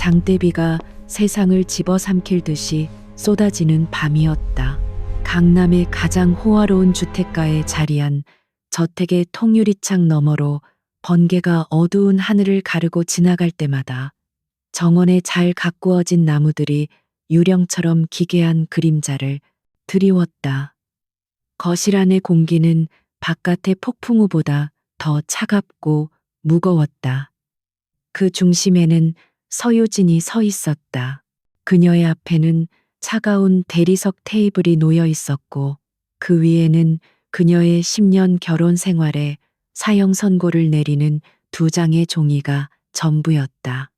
장대비가 세상을 집어삼킬 듯이 쏟아지는 밤이었다. 강남의 가장 호화로운 주택가에 자리한 저택의 통유리창 너머로 번개가 어두운 하늘을 가르고 지나갈 때마다 정원에 잘 가꾸어진 나무들이 유령처럼 기괴한 그림자를 드리웠다. 거실 안의 공기는 바깥의 폭풍우보다 더 차갑고 무거웠다. 그 중심에는 서유진이 서 있었다. 그녀의 앞에는 차가운 대리석 테이블이 놓여 있었고 그 위에는 그녀의 10년 결혼 생활에 사형 선고를 내리는 2장의 종이가 전부였다.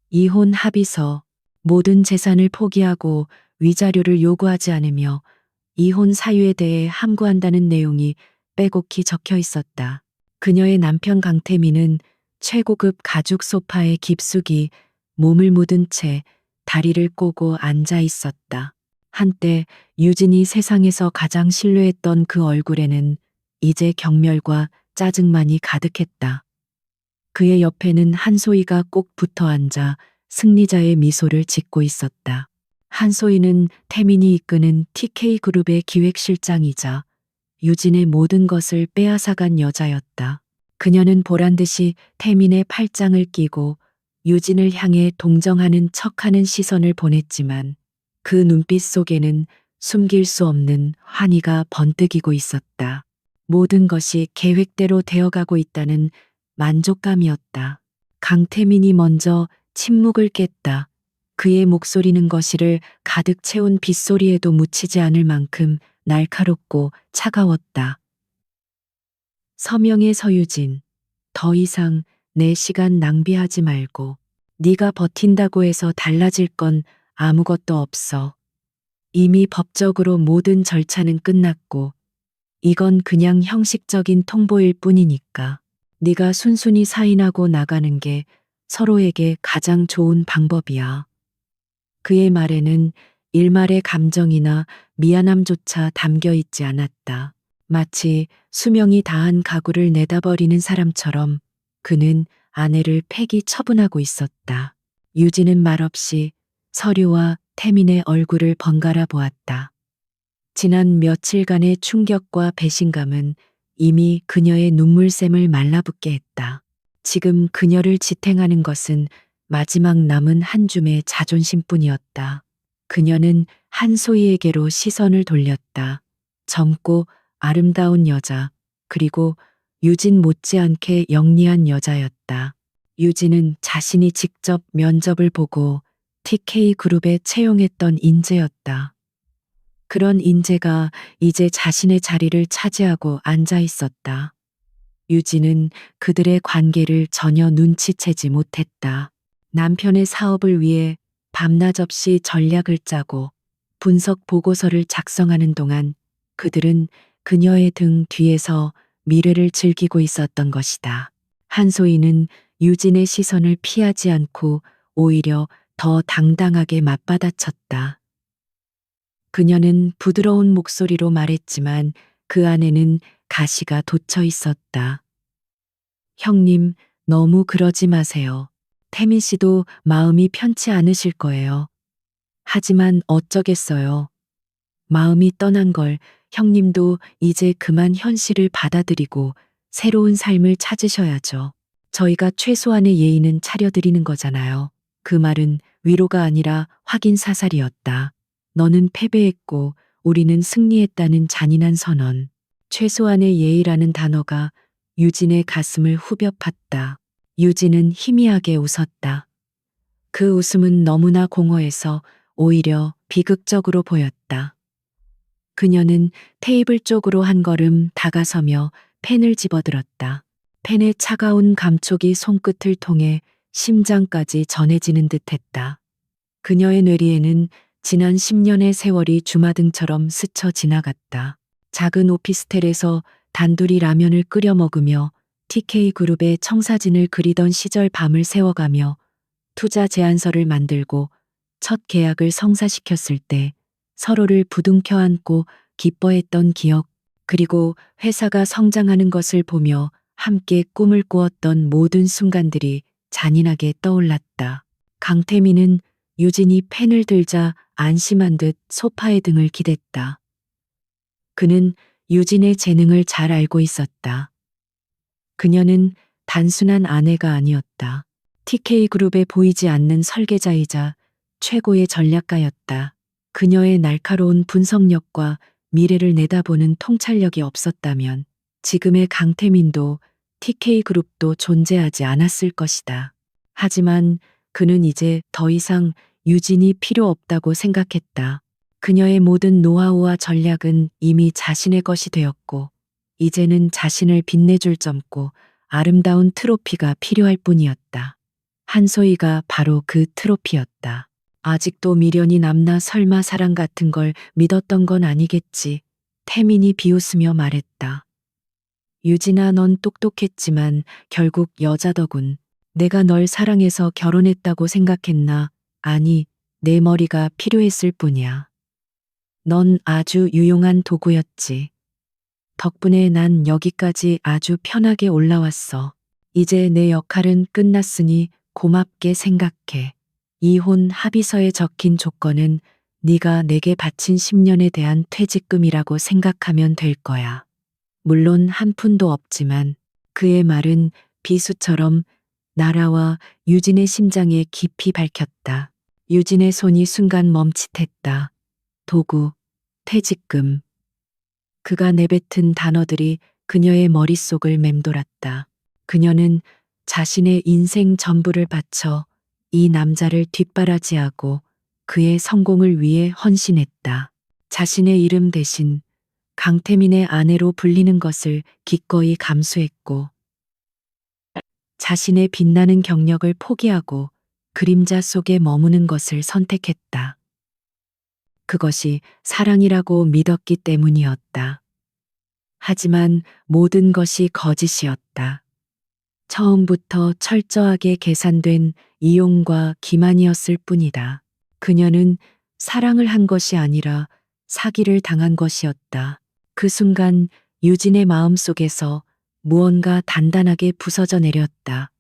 이혼 합의서, 모든 재산을 포기하고 위자료를 요구하지 않으며 이혼 사유에 대해 함구한다는 내용이 빼곡히 적혀 있었다. 그녀의 남편 강태민은 최고급 가죽 소파에 깊숙이 몸을 묻은 채 다리를 꼬고 앉아 있었다. 한때 유진이 세상에서 가장 신뢰했던 그 얼굴에는 이제 경멸과 짜증만이 가득했다. 그의 옆에는 한소희가 꼭 붙어 앉아 승리자의 미소를 짓고 있었다. 한소희는 태민이 이끄는 TK그룹의 기획실장이자 유진의 모든 것을 빼앗아간 여자였다. 그녀는 보란듯이 태민의 팔짱을 끼고 유진을 향해 동정하는 척하는 시선을 보냈지만 그 눈빛 속에는 숨길 수 없는 환희가 번뜩이고 있었다. 모든 것이 계획대로 되어가고 있다는 만족감이었다. 강태민이 먼저 침묵을 깼다. 그의 목소리는 거실을 가득 채운 빗소리에도 묻히지 않을 만큼 날카롭고 차가웠다. 서명의 서유진, 더 이상 내 시간 낭비하지 말고 네가 버틴다고 해서 달라질 건 아무것도 없어. 이미 법적으로 모든 절차는 끝났고 이건 그냥 형식적인 통보일 뿐이니까 네가 순순히 사인하고 나가는 게 서로에게 가장 좋은 방법이야. 그의 말에는 일말의 감정이나 미안함조차 담겨 있지 않았다. 마치 수명이 다한 가구를 내다버리는 사람처럼 그는 아내를 폐기 처분하고 있었다. 유진은 말없이 서류와 태민의 얼굴을 번갈아 보았다. 지난 며칠간의 충격과 배신감은 이미 그녀의 눈물샘을 말라붙게 했다. 지금 그녀를 지탱하는 것은 마지막 남은 한 줌의 자존심뿐이었다. 그녀는 한소희에게로 시선을 돌렸다. 젊고 아름다운 여자, 그리고 유진 못지않게 영리한 여자였다. 유진은 자신이 직접 면접을 보고 TK그룹에 채용했던 인재였다. 그런 인재가 이제 자신의 자리를 차지하고 앉아 있었다. 유진은 그들의 관계를 전혀 눈치채지 못했다. 남편의 사업을 위해 밤낮 없이 전략을 짜고 분석 보고서를 작성하는 동안 그들은 그녀의 등 뒤에서 미래를 즐기고 있었던 것이다. 한소희는 유진의 시선을 피하지 않고 오히려 더 당당하게 맞받아쳤다. 그녀는 부드러운 목소리로 말했지만 그 안에는 가시가 돋쳐 있었다. 형님, 너무 그러지 마세요. 태민 씨도 마음이 편치 않으실 거예요. 하지만 어쩌겠어요. 마음이 떠난 걸 형님도 이제 그만 현실을 받아들이고 새로운 삶을 찾으셔야죠. 저희가 최소한의 예의는 차려드리는 거잖아요. 그 말은 위로가 아니라 확인 사살이었다. 너는 패배했고 우리는 승리했다는 잔인한 선언. 최소한의 예의라는 단어가 유진의 가슴을 후벼 팠다. 유진은 희미하게 웃었다. 그 웃음은 너무나 공허해서 오히려 비극적으로 보였다. 그녀는 테이블 쪽으로 한 걸음 다가서며 펜을 집어들었다. 펜의 차가운 감촉이 손끝을 통해 심장까지 전해지는 듯했다. 그녀의 뇌리에는 지난 10년의 세월이 주마등처럼 스쳐 지나갔다. 작은 오피스텔에서 단둘이 라면을 끓여 먹으며 TK그룹의 청사진을 그리던 시절 밤을 새워가며 투자 제안서를 만들고 첫 계약을 성사시켰을 때 서로를 부둥켜 안고 기뻐했던 기억, 그리고 회사가 성장하는 것을 보며 함께 꿈을 꾸었던 모든 순간들이 잔인하게 떠올랐다. 강태민은 유진이 펜을 들자 안심한 듯 소파에 등을 기댔다. 그는 유진의 재능을 잘 알고 있었다. 그녀는 단순한 아내가 아니었다. TK그룹에 보이지 않는 설계자이자 최고의 전략가였다. 그녀의 날카로운 분석력과 미래를 내다보는 통찰력이 없었다면 지금의 강태민도 TK그룹도 존재하지 않았을 것이다. 하지만 그는 이제 더 이상 유진이 필요 없다고 생각했다. 그녀의 모든 노하우와 전략은 이미 자신의 것이 되었고, 이제는 자신을 빛내줄 젊고 아름다운 트로피가 필요할 뿐이었다. 한소희가 바로 그 트로피였다. 아직도 미련이 남나 설마 사랑 같은 걸 믿었던 건 아니겠지. 태민이 비웃으며 말했다. 유진아, 넌 똑똑했지만 결국 여자더군. 내가 널 사랑해서 결혼했다고 생각했나? 아니, 내 머리가 필요했을 뿐이야. 넌 아주 유용한 도구였지. 덕분에 난 여기까지 아주 편하게 올라왔어. 이제 내 역할은 끝났으니 고맙게 생각해. 이혼 합의서에 적힌 조건은 네가 내게 바친 10년에 대한 퇴직금이라고 생각하면 될 거야. 물론 한 푼도 없지만 그의 말은 비수처럼 나라와 유진의 심장에 깊이 박혔다. 유진의 손이 순간 멈칫했다. 도구, 퇴직금. 그가 내뱉은 단어들이 그녀의 머릿속을 맴돌았다. 그녀는 자신의 인생 전부를 바쳐 이 남자를 뒷바라지하고 그의 성공을 위해 헌신했다. 자신의 이름 대신 강태민의 아내로 불리는 것을 기꺼이 감수했고, 자신의 빛나는 경력을 포기하고 그림자 속에 머무는 것을 선택했다. 그것이 사랑이라고 믿었기 때문이었다. 하지만 모든 것이 거짓이었다. 처음부터 철저하게 계산된 이용과 기만이었을 뿐이다. 그녀는 사랑을 한 것이 아니라 사기를 당한 것이었다. 그 순간 유진의 마음 속에서 무언가 단단하게 부서져 내렸다.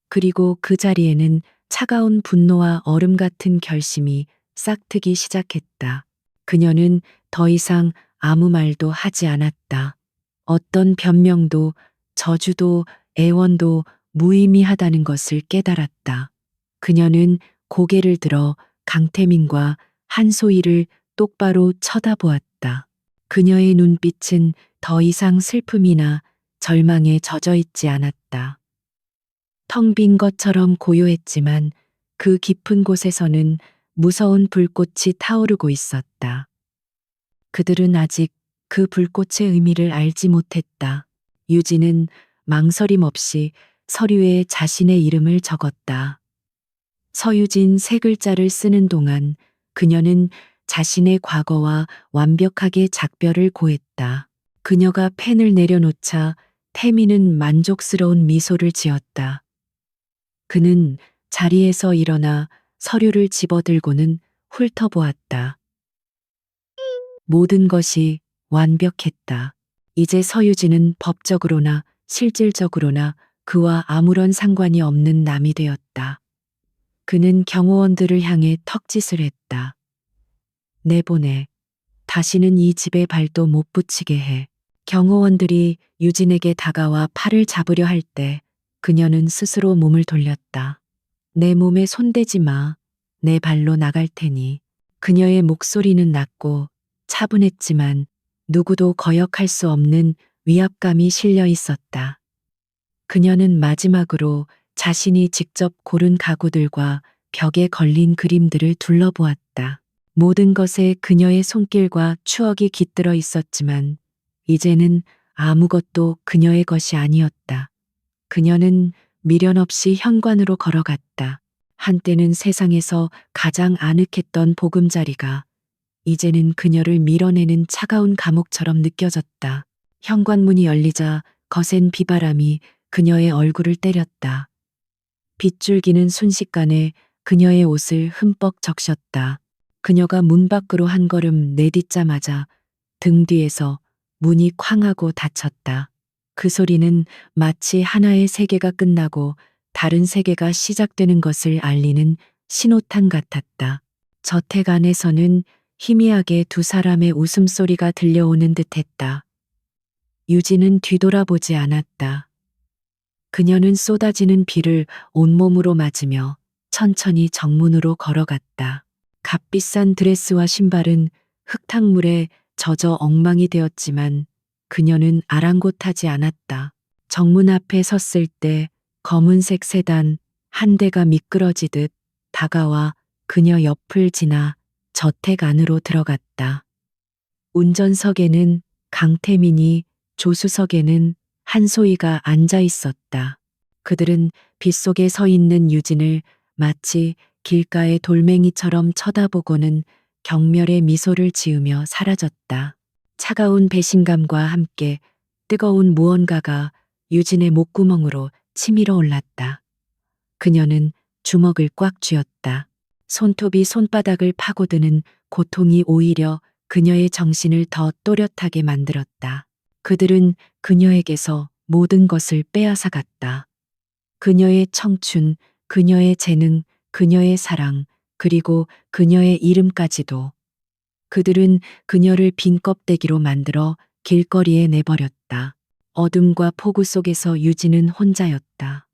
그리고 그 자리에는 차가운 분노와 얼음 같은 결심이 싹트기 시작했다. 그녀는 더 이상 아무 말도 하지 않았다. 어떤 변명도 저주도 애원도 무의미하다는 것을 깨달았다. 그녀는 고개를 들어 강태민과 한소희를 똑바로 쳐다보았다. 그녀의 눈빛은 더 이상 슬픔이나 절망에 젖어 있지 않았다. 텅 빈 것처럼 고요했지만 그 깊은 곳에서는 무서운 불꽃이 타오르고 있었다. 그들은 아직 그 불꽃의 의미를 알지 못했다. 유진은 망설임 없이 서류에 자신의 이름을 적었다. 서유진 세 글자를 쓰는 동안 그녀는 자신의 과거와 완벽하게 작별을 고했다. 그녀가 펜을 내려놓자 태민은 만족스러운 미소를 지었다. 그는 자리에서 일어나 서류를 집어들고는 훑어보았다. 모든 것이 완벽했다. 이제 서유진은 법적으로나 실질적으로나 그와 아무런 상관이 없는 남이 되었다. 그는 경호원들을 향해 턱짓을 했다. 내보내. 다시는 이 집에 발도 못 붙이게 해. 경호원들이 유진에게 다가와 팔을 잡으려 할 때 그녀는 스스로 몸을 돌렸다. 내 몸에 손대지 마. 내 발로 나갈 테니. 그녀의 목소리는 낮고 차분했지만 누구도 거역할 수 없는 위압감이 실려 있었다. 그녀는 마지막으로 자신이 직접 고른 가구들과 벽에 걸린 그림들을 둘러보았다. 모든 것에 그녀의 손길과 추억이 깃들어 있었지만 이제는 아무것도 그녀의 것이 아니었다. 그녀는 미련 없이 현관으로 걸어갔다. 한때는 세상에서 가장 아늑했던 보금자리가 이제는 그녀를 밀어내는 차가운 감옥처럼 느껴졌다. 현관문이 열리자 거센 비바람이 그녀의 얼굴을 때렸다. 빗줄기는 순식간에 그녀의 옷을 흠뻑 적셨다. 그녀가 문 밖으로 한 걸음 내딛자마자 등 뒤에서 문이 쾅 하고 닫혔다. 그 소리는 마치 하나의 세계가 끝나고 다른 세계가 시작되는 것을 알리는 신호탄 같았다. 저택 안에서는 희미하게 두 사람의 웃음소리가 들려오는 듯했다. 유진은 뒤돌아보지 않았다. 그녀는 쏟아지는 비를 온몸으로 맞으며 천천히 정문으로 걸어갔다. 값비싼 드레스와 신발은 흙탕물에 젖어 엉망이 되었지만 그녀는 아랑곳하지 않았다. 정문 앞에 섰을 때 검은색 세단 한 대가 미끄러지듯 다가와 그녀 옆을 지나 저택 안으로 들어갔다. 운전석에는 강태민이, 조수석에는 한소희가 앉아 있었다. 그들은 빗속에 서 있는 유진을 마치 길가의 돌멩이처럼 쳐다보고는 경멸의 미소를 지으며 사라졌다. 차가운 배신감과 함께 뜨거운 무언가가 유진의 목구멍으로 치밀어 올랐다. 그녀는 주먹을 꽉 쥐었다. 손톱이 손바닥을 파고드는 고통이 오히려 그녀의 정신을 더 또렷하게 만들었다. 그들은 그녀에게서 모든 것을 빼앗아갔다. 그녀의 청춘, 그녀의 재능, 그녀의 사랑, 그리고 그녀의 이름까지도. 그들은 그녀를 빈 껍데기로 만들어 길거리에 내버렸다. 어둠과 폭우 속에서 유진은 혼자였다.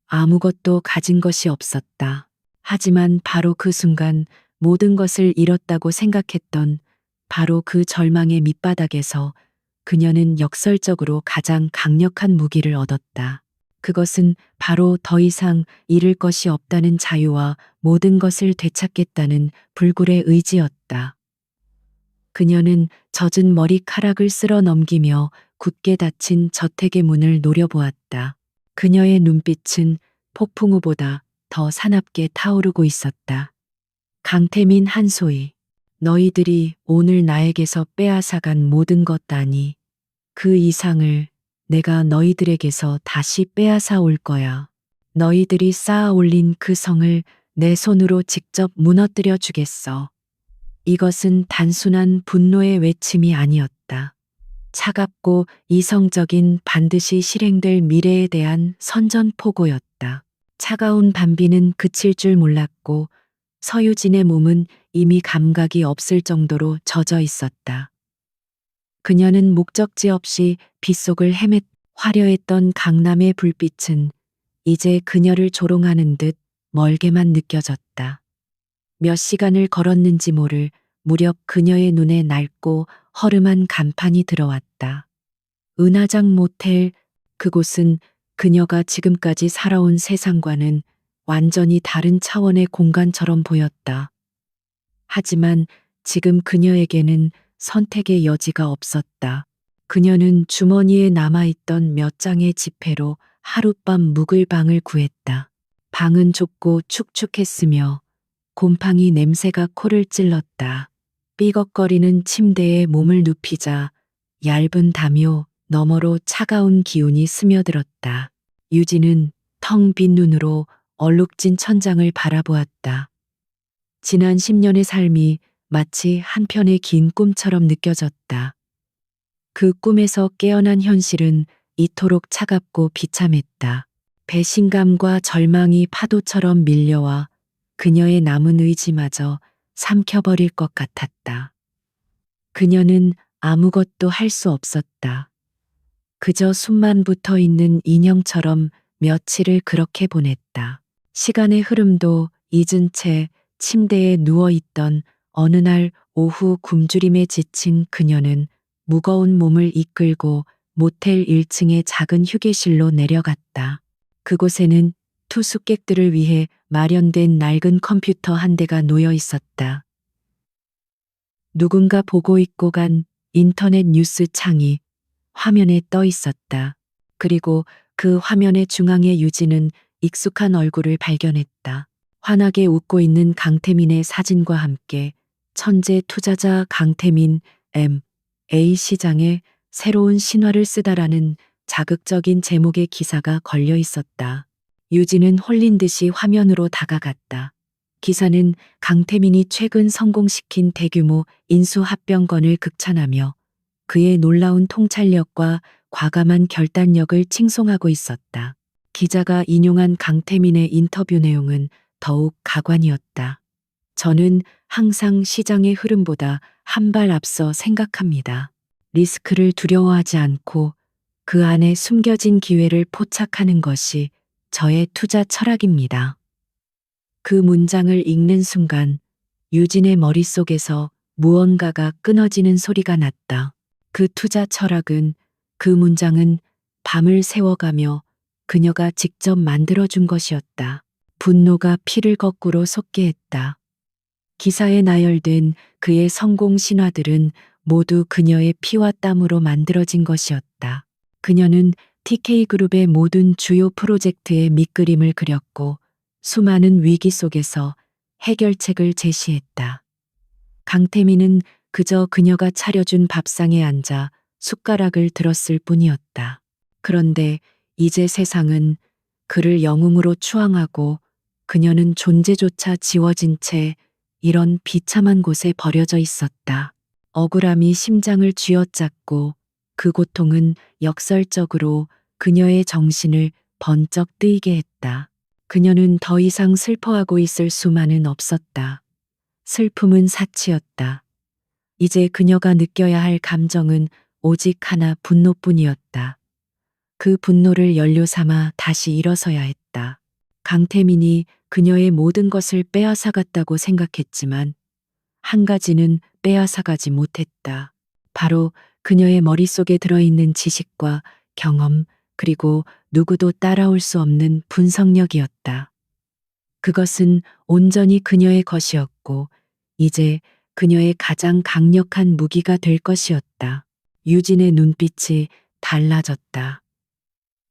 아무것도 가진 것이 없었다. 하지만 바로 그 순간 모든 것을 잃었다고 생각했던 바로 그 절망의 밑바닥에서 그녀는 역설적으로 가장 강력한 무기를 얻었다. 그것은 바로 더 이상 잃을 것이 없다는 자유와 모든 것을 되찾겠다는 불굴의 의지였다. 그녀는 젖은 머리카락을 쓸어 넘기며 굳게 닫힌 저택의 문을 노려보았다. 그녀의 눈빛은 폭풍우보다 더 사납게 타오르고 있었다. 강태민, 한소희, 너희들이 오늘 나에게서 빼앗아간 모든 것 아니. 그 이상을 내가 너희들에게서 다시 빼앗아 올 거야. 너희들이 쌓아 올린 그 성을 내 손으로 직접 무너뜨려 주겠어. 이것은 단순한 분노의 외침이 아니었다. 차갑고 이성적인 반드시 실행될 미래에 대한 선전포고였다. 차가운 밤비는 그칠 줄 몰랐고 서유진의 몸은 이미 감각이 없을 정도로 젖어 있었다. 그녀는 목적지 없이 빗속을 헤맸. 화려했던 강남의 불빛은 이제 그녀를 조롱하는 듯 멀게만 느껴졌다. 몇 시간을 걸었는지 모를 무렵 그녀의 눈에 낡고 허름한 간판이 들어왔다. 은하장 모텔. 그곳은 그녀가 지금까지 살아온 세상과는 완전히 다른 차원의 공간처럼 보였다. 하지만 지금 그녀에게는 선택의 여지가 없었다. 그녀는 주머니에 남아있던 몇 장의 지폐로 하룻밤 묵을 방을 구했다. 방은 좁고 축축했으며 곰팡이 냄새가 코를 찔렀다. 삐걱거리는 침대에 몸을 눕히자 얇은 담요 너머로 차가운 기운이 스며들었다. 유진은 텅 빈 눈으로 얼룩진 천장을 바라보았다. 지난 10년의 삶이 마치 한 편의 긴 꿈처럼 느껴졌다. 그 꿈에서 깨어난 현실은 이토록 차갑고 비참했다. 배신감과 절망이 파도처럼 밀려와 그녀의 남은 의지마저 삼켜버릴 것 같았다. 그녀는 아무것도 할 수 없었다. 그저 숨만 붙어 있는 인형처럼 며칠을 그렇게 보냈다. 시간의 흐름도 잊은 채 침대에 누워있던 어느 날 오후 굶주림에 지친 그녀는 무거운 몸을 이끌고 모텔 1층의 작은 휴게실로 내려갔다. 그곳에는 투숙객들을 위해 마련된 낡은 컴퓨터 한 대가 놓여 있었다. 누군가 보고 있고 간 인터넷 뉴스 창이 화면에 떠 있었다. 그리고 그 화면의 중앙에 유진은 익숙한 얼굴을 발견했다. 환하게 웃고 있는 강태민의 사진과 함께 천재 투자자 강태민 M.A 시장에 새로운 신화를 쓰다라는 자극적인 제목의 기사가 걸려 있었다. 유진은 홀린 듯이 화면으로 다가갔다. 기사는 강태민이 최근 성공시킨 대규모 인수합병건을 극찬하며 그의 놀라운 통찰력과 과감한 결단력을 칭송하고 있었다. 기자가 인용한 강태민의 인터뷰 내용은 더욱 가관이었다. 저는 항상 시장의 흐름보다 한 발 앞서 생각합니다. 리스크를 두려워하지 않고 그 안에 숨겨진 기회를 포착하는 것이 저의 투자 철학입니다. 그 문장을 읽는 순간 유진의 머릿속에서 무언가가 끊어지는 소리가 났다. 그 투자 철학은, 그 문장은 밤을 새워가며 그녀가 직접 만들어준 것이었다. 분노가 피를 거꾸로 솟게 했다. 기사에 나열된 그의 성공 신화들은 모두 그녀의 피와 땀으로 만들어진 것이었다. 그녀는 TK그룹의 모든 주요 프로젝트의 밑그림을 그렸고 수많은 위기 속에서 해결책을 제시했다. 강태민은 그저 그녀가 차려준 밥상에 앉아 숟가락을 들었을 뿐이었다. 그런데 이제 세상은 그를 영웅으로 추앙하고 그녀는 존재조차 지워진 채 이런 비참한 곳에 버려져 있었다. 억울함이 심장을 쥐어짰고 그 고통은 역설적으로 그녀의 정신을 번쩍 뜨이게 했다. 그녀는 더 이상 슬퍼하고 있을 수만은 없었다. 슬픔은 사치였다. 이제 그녀가 느껴야 할 감정은 오직 하나, 분노뿐이었다. 그 분노를 연료 삼아 다시 일어서야 했다. 강태민이 그녀의 모든 것을 빼앗아갔다고 생각했지만 한 가지는 빼앗아가지 못했다. 바로 그녀의 머릿속에 들어있는 지식과 경험, 그리고 누구도 따라올 수 없는 분석력이었다. 그것은 온전히 그녀의 것이었고 이제 그녀의 가장 강력한 무기가 될 것이었다. 유진의 눈빛이 달라졌다.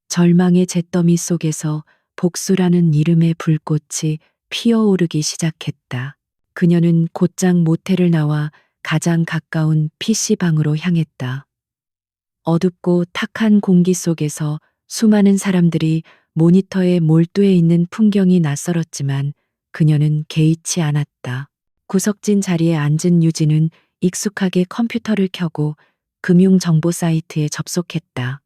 절망의 잿더미 속에서 복수라는 이름의 불꽃이 피어오르기 시작했다. 그녀는 곧장 모텔을 나와 가장 가까운 PC방으로 향했다. 어둡고 탁한 공기 속에서 수많은 사람들이 모니터에 몰두해 있는 풍경이 낯설었지만 그녀는 개의치 않았다. 구석진 자리에 앉은 유진은 익숙하게 컴퓨터를 켜고 금융정보 사이트에 접속했다.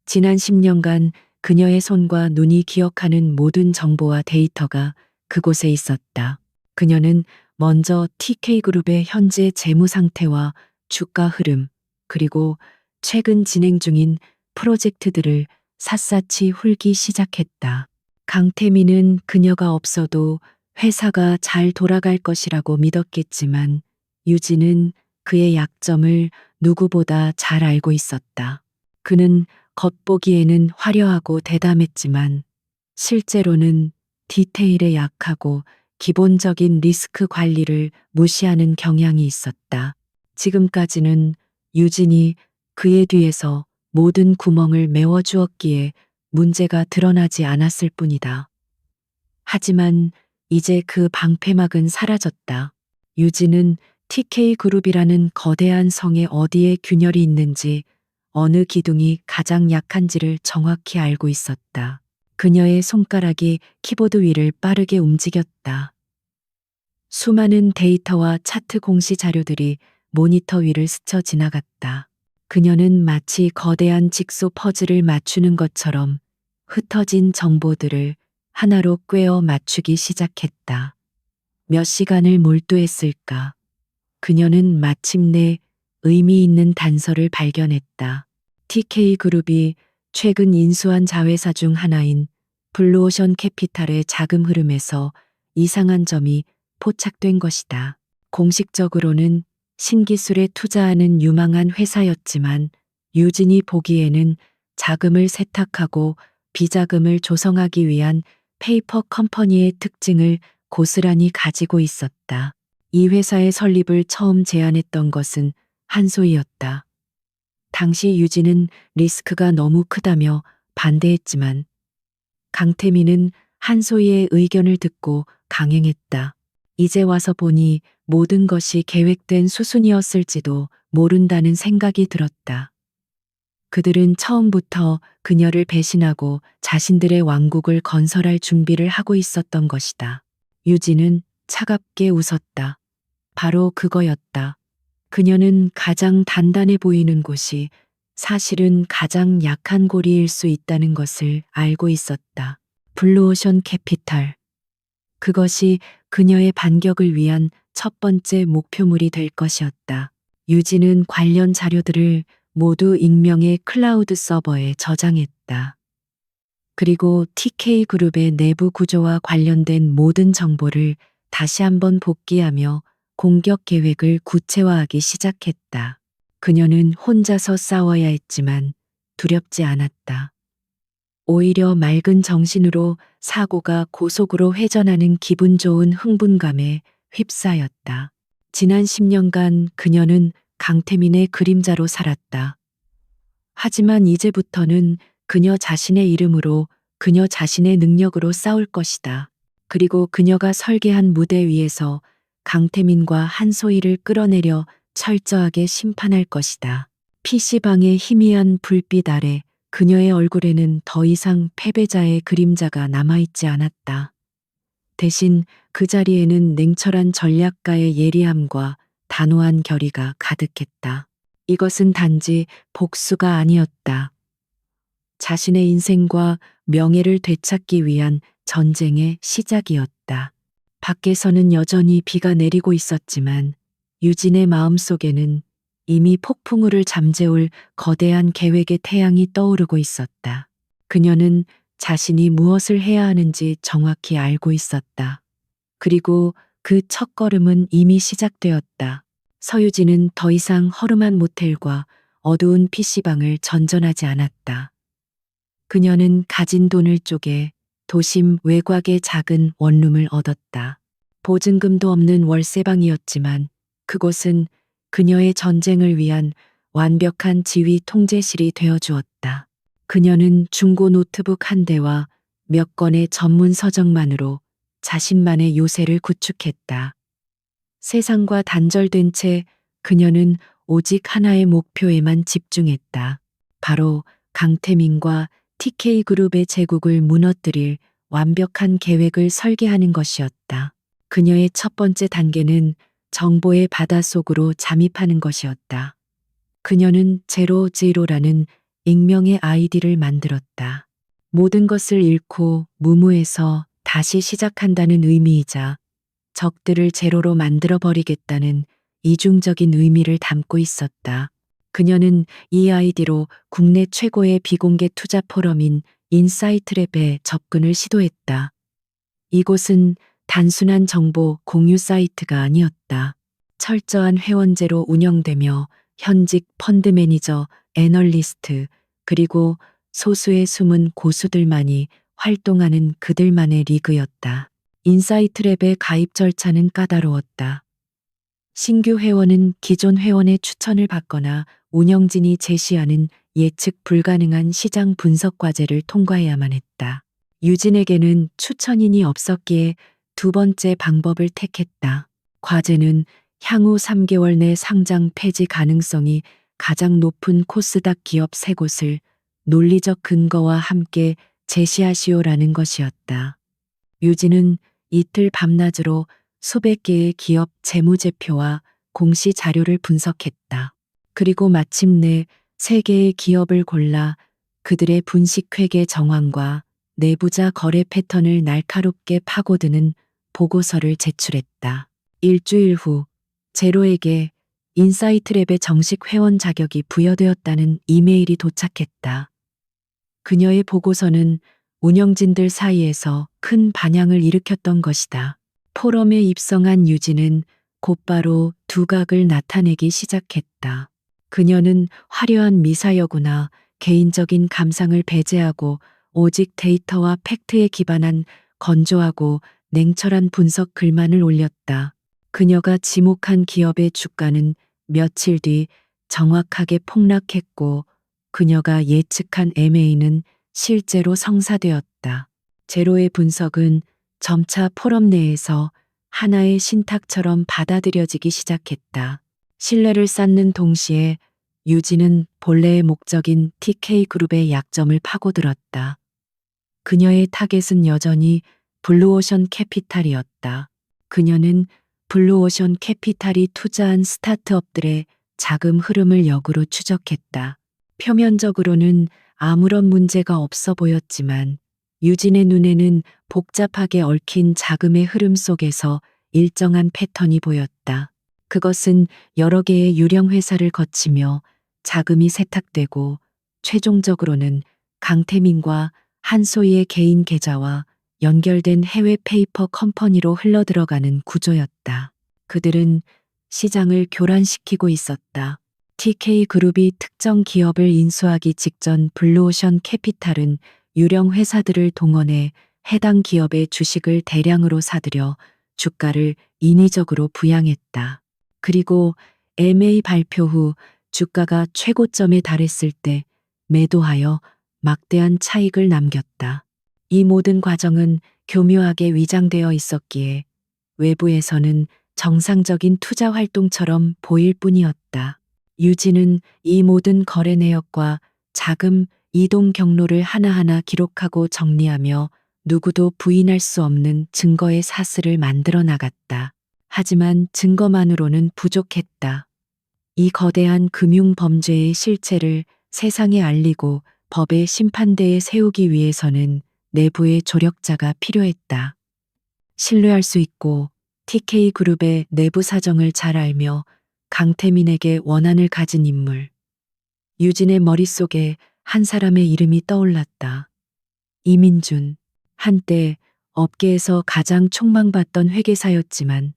지난 10년간 그녀의 손과 눈이 기억하는 모든 정보와 데이터가 그곳에 있었다. 그녀는 먼저 TK그룹의 현재 재무 상태와 주가 흐름, 그리고 최근 진행 중인 프로젝트들을 샅샅이 훑기 시작했다. 강태민은 그녀가 없어도 회사가 잘 돌아갈 것이라고 믿었겠지만 유진은 그의 약점을 누구보다 잘 알고 있었다. 그는 겉보기에는 화려하고 대담했지만 실제로는 디테일에 약하고 기본적인 리스크 관리를 무시하는 경향이 있었다. 지금까지는 유진이 그의 뒤에서 모든 구멍을 메워주었기에 문제가 드러나지 않았을 뿐이다. 하지만 이제 그 방패막은 사라졌다. 유진은 TK그룹이라는 거대한 성에 어디에 균열이 있는지, 어느 기둥이 가장 약한지를 정확히 알고 있었다. 그녀의 손가락이 키보드 위를 빠르게 움직였다. 수많은 데이터와 차트 공시 자료들이 모니터 위를 스쳐 지나갔다. 그녀는 마치 거대한 직소 퍼즐을 맞추는 것처럼 흩어진 정보들을 하나로 꿰어 맞추기 시작했다. 몇 시간을 몰두했을까? 그녀는 마침내 의미 있는 단서를 발견했다. TK그룹이 최근 인수한 자회사 중 하나인 블루오션 캐피탈의 자금 흐름에서 이상한 점이 포착된 것이다. 공식적으로는 신기술에 투자하는 유망한 회사였지만 유진이 보기에는 자금을 세탁하고 비자금을 조성하기 위한 페이퍼 컴퍼니의 특징을 고스란히 가지고 있었다. 이 회사의 설립을 처음 제안했던 것은 한소희였다. 당시 유진은 리스크가 너무 크다며 반대했지만 강태민은 한소희의 의견을 듣고 강행했다. 이제 와서 보니 모든 것이 계획된 수순이었을지도 모른다는 생각이 들었다. 그들은 처음부터 그녀를 배신하고 자신들의 왕국을 건설할 준비를 하고 있었던 것이다. 유진은 차갑게 웃었다. 바로 그거였다. 그녀는 가장 단단해 보이는 곳이 사실은 가장 약한 고리일 수 있다는 것을 알고 있었다. 블루오션 캐피탈. 그것이 그녀의 반격을 위한 첫 번째 목표물이 될 것이었다. 유진은 관련 자료들을 모두 익명의 클라우드 서버에 저장했다. 그리고 TK그룹의 내부 구조와 관련된 모든 정보를 다시 한번 복귀하며 공격 계획을 구체화하기 시작했다. 그녀는 혼자서 싸워야 했지만 두렵지 않았다. 오히려 맑은 정신으로 사고가 고속으로 회전하는 기분 좋은 흥분감에 휩싸였다. 지난 10년간 그녀는 강태민의 그림자로 살았다. 하지만 이제부터는 그녀 자신의 이름으로, 그녀 자신의 능력으로 싸울 것이다. 그리고 그녀가 설계한 무대 위에서 강태민과 한소희를 끌어내려 철저하게 심판할 것이다. PC방의 희미한 불빛 아래 그녀의 얼굴에는 더 이상 패배자의 그림자가 남아있지 않았다. 대신 그 자리에는 냉철한 전략가의 예리함과 단호한 결의가 가득했다. 이것은 단지 복수가 아니었다. 자신의 인생과 명예를 되찾기 위한 전쟁의 시작이었다. 밖에서는 여전히 비가 내리고 있었지만 유진의 마음속에는 이미 폭풍우를 잠재울 거대한 계획의 태양이 떠오르고 있었다. 그녀는 자신이 무엇을 해야 하는지 정확히 알고 있었다. 그리고 그 첫걸음은 이미 시작되었다. 서유진은 더 이상 허름한 모텔과 어두운 PC방을 전전하지 않았다. 그녀는 가진 돈을 쪼개 도심 외곽의 작은 원룸을 얻었다. 보증금도 없는 월세방이었지만 그곳은 그녀의 전쟁을 위한 완벽한 지휘 통제실이 되어주었다. 그녀는 중고 노트북 한 대와 몇 건의 전문 서적만으로 자신만의 요새를 구축했다. 세상과 단절된 채 그녀는 오직 하나의 목표에만 집중했다. 바로 강태민과 TK그룹의 제국을 무너뜨릴 완벽한 계획을 설계하는 것이었다. 그녀의 첫 번째 단계는 정보의 바닷속으로 잠입하는 것이었다. 그녀는 제로제로라는 익명의 아이디를 만들었다. 모든 것을 잃고 무무해서 다시 시작한다는 의미이자 적들을 제로로 만들어버리겠다는 이중적인 의미를 담고 있었다. 그녀는 이 아이디로 국내 최고의 비공개 투자 포럼인 인사이트랩에 접근을 시도했다. 이곳은 단순한 정보 공유 사이트가 아니었다. 철저한 회원제로 운영되며 현직 펀드 매니저, 애널리스트, 그리고 소수의 숨은 고수들만이 활동하는 그들만의 리그였다. 인사이트랩의 가입 절차는 까다로웠다. 신규 회원은 기존 회원의 추천을 받거나 운영진이 제시하는 예측 불가능한 시장 분석 과제를 통과해야만 했다. 유진에게는 추천인이 없었기에 두 번째 방법을 택했다. 과제는 향후 3개월 내 상장 폐지 가능성이 가장 높은 코스닥 기업 3곳을 논리적 근거와 함께 제시하시오라는 것이었다. 유진은 이틀 밤낮으로 수백 개의 기업 재무제표와 공시 자료를 분석했다. 그리고 마침내 3개의 기업을 골라 그들의 분식회계 정황과 내부자 거래 패턴을 날카롭게 파고드는 보고서를 제출했다. 일주일 후 제로에게 인사이트랩의 정식 회원 자격이 부여되었다는 이메일이 도착했다. 그녀의 보고서는 운영진들 사이에서 큰 반향을 일으켰던 것이다. 포럼에 입성한 유진은 곧바로 두각을 나타내기 시작했다. 그녀는 화려한 미사여구나 개인적인 감상을 배제하고 오직 데이터와 팩트에 기반한 건조하고 냉철한 분석 글만을 올렸다. 그녀가 지목한 기업의 주가는 며칠 뒤 정확하게 폭락했고 그녀가 예측한 MA는 실제로 성사되었다. 제로의 분석은 점차 포럼 내에서 하나의 신탁처럼 받아들여지기 시작했다. 신뢰를 쌓는 동시에 유진은 본래의 목적인 TK그룹의 약점을 파고들었다. 그녀의 타겟은 여전히 블루오션 캐피탈이었다. 그녀는 블루오션 캐피탈이 투자한 스타트업들의 자금 흐름을 역으로 추적했다. 표면적으로는 아무런 문제가 없어 보였지만 유진의 눈에는 복잡하게 얽힌 자금의 흐름 속에서 일정한 패턴이 보였다. 그것은 여러 개의 유령 회사를 거치며 자금이 세탁되고 최종적으로는 강태민과 한소희의 개인 계좌와 연결된 해외 페이퍼 컴퍼니로 흘러들어가는 구조였다. 그들은 시장을 교란시키고 있었다. TK그룹이 특정 기업을 인수하기 직전 블루오션 캐피탈은 유령 회사들을 동원해 해당 기업의 주식을 대량으로 사들여 주가를 인위적으로 부양했다. 그리고 MA 발표 후 주가가 최고점에 달했을 때 매도하여 막대한 차익을 남겼다. 이 모든 과정은 교묘하게 위장되어 있었기에 외부에서는 정상적인 투자 활동처럼 보일 뿐이었다. 유진은 이 모든 거래 내역과 자금 이동 경로를 하나하나 기록하고 정리하며 누구도 부인할 수 없는 증거의 사슬을 만들어 나갔다. 하지만 증거만으로는 부족했다. 이 거대한 금융 범죄의 실체를 세상에 알리고 법의 심판대에 세우기 위해서는 내부의 조력자가 필요했다. 신뢰할 수 있고 TK그룹의 내부 사정을 잘 알며 강태민에게 원한을 가진 인물. 유진의 머릿속에 한 사람의 이름이 떠올랐다. 이민준. 한때 업계에서 가장 촉망받던 회계사였지만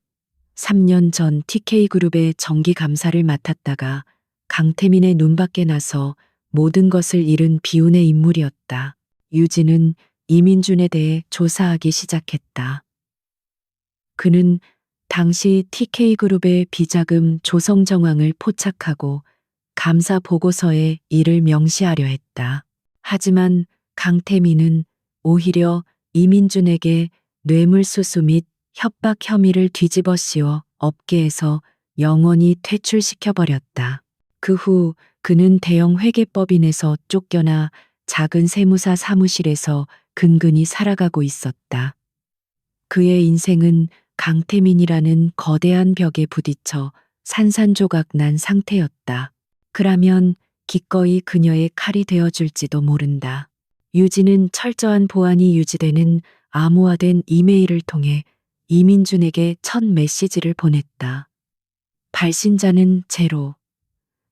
3년 전 TK그룹의 정기 감사를 맡았다가 강태민의 눈밖에 나서 모든 것을 잃은 비운의 인물이었다. 유진은 이민준에 대해 조사하기 시작했다. 그는 당시 TK그룹의 비자금 조성 정황을 포착하고 감사 보고서에 이를 명시하려 했다. 하지만 강태민은 오히려 이민준에게 뇌물수수 및 협박 혐의를 뒤집어 씌워 업계에서 영원히 퇴출시켜버렸다. 그 후 그는 대형 회계법인에서 쫓겨나 작은 세무사 사무실에서 근근히 살아가고 있었다. 그의 인생은 강태민이라는 거대한 벽에 부딪혀 산산조각 난 상태였다. 그라면 기꺼이 그녀의 칼이 되어줄지도 모른다. 유진은 철저한 보안이 유지되는 암호화된 이메일을 통해 이민준에게 첫 메시지를 보냈다. 발신자는 제로.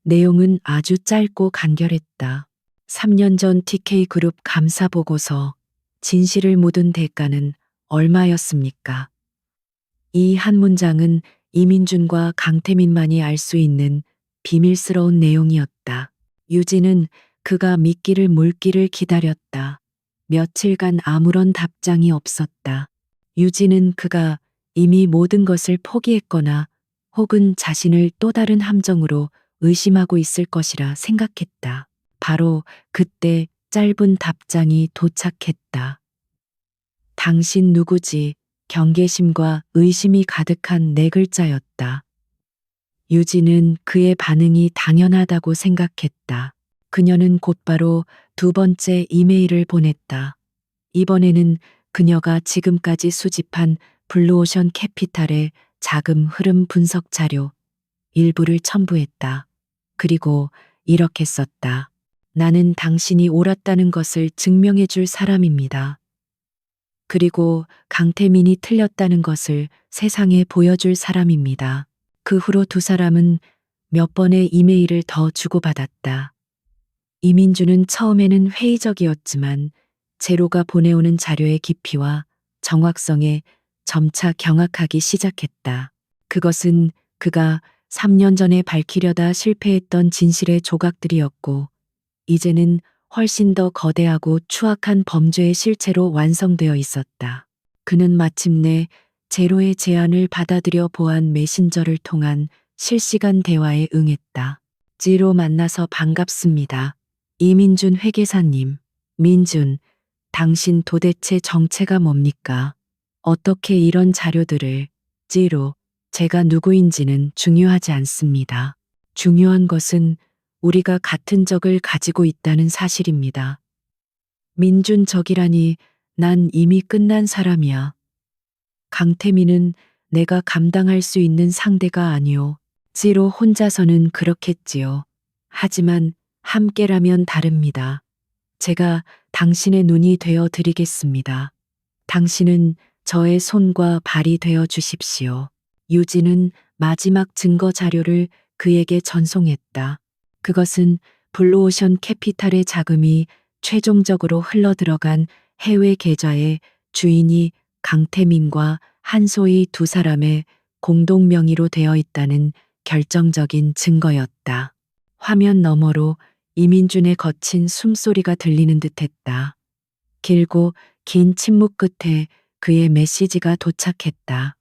내용은 아주 짧고 간결했다. 3년 전 TK그룹 감사 보고서. 진실을 묻은 대가는 얼마였습니까? 이 한 문장은 이민준과 강태민만이 알 수 있는 비밀스러운 내용이었다. 유진은 그가 미끼를 물기를 기다렸다. 며칠간 아무런 답장이 없었다. 유진은 그가 이미 모든 것을 포기했거나 혹은 자신을 또 다른 함정으로 의심하고 있을 것이라 생각했다. 바로 그때 짧은 답장이 도착했다. 당신 누구지? 경계심과 의심이 가득한 네 글자였다. 유진은 그의 반응이 당연하다고 생각했다. 그녀는 곧바로 두 번째 이메일을 보냈다. 이번에는 그녀가 지금까지 수집한 블루오션 캐피탈의 자금 흐름 분석 자료 일부를 첨부했다. 그리고 이렇게 썼다. 나는 당신이 옳았다는 것을 증명해 줄 사람입니다. 그리고 강태민이 틀렸다는 것을 세상에 보여줄 사람입니다. 그 후로 두 사람은 몇 번의 이메일을 더 주고받았다. 이민주는 처음에는 회의적이었지만 제로가 보내오는 자료의 깊이와 정확성에 점차 경악하기 시작했다. 그것은 그가 3년 전에 밝히려다 실패했던 진실의 조각들이었고 이제는 훨씬 더 거대하고 추악한 범죄의 실체로 완성되어 있었다. 그는 마침내 제로의 제안을 받아들여 보안 메신저를 통한 실시간 대화에 응했다. 지로 만나서 반갑습니다. 이민준 회계사님. 민준, 당신 도대체 정체가 뭡니까? 어떻게 이런 자료들을, 지로, 제가 누구인지는 중요하지 않습니다. 중요한 것은 우리가 같은 적을 가지고 있다는 사실입니다. 민준 적이라니 난 이미 끝난 사람이야. 강태민은 내가 감당할 수 있는 상대가 아니오. 지로 혼자서는 그렇겠지요. 하지만 함께라면 다릅니다. 제가 당신의 눈이 되어 드리겠습니다. 당신은 저의 손과 발이 되어 주십시오. 유진은 마지막 증거 자료를 그에게 전송했다. 그것은 블루오션 캐피탈의 자금이 최종적으로 흘러들어간 해외 계좌에 주인이 강태민과 한소희 두 사람의 공동 명의로 되어 있다는 결정적인 증거였다. 화면 너머로 이민준의 거친 숨소리가 들리는 듯 했다. 길고 긴 침묵 끝에 그의 메시지가 도착했다.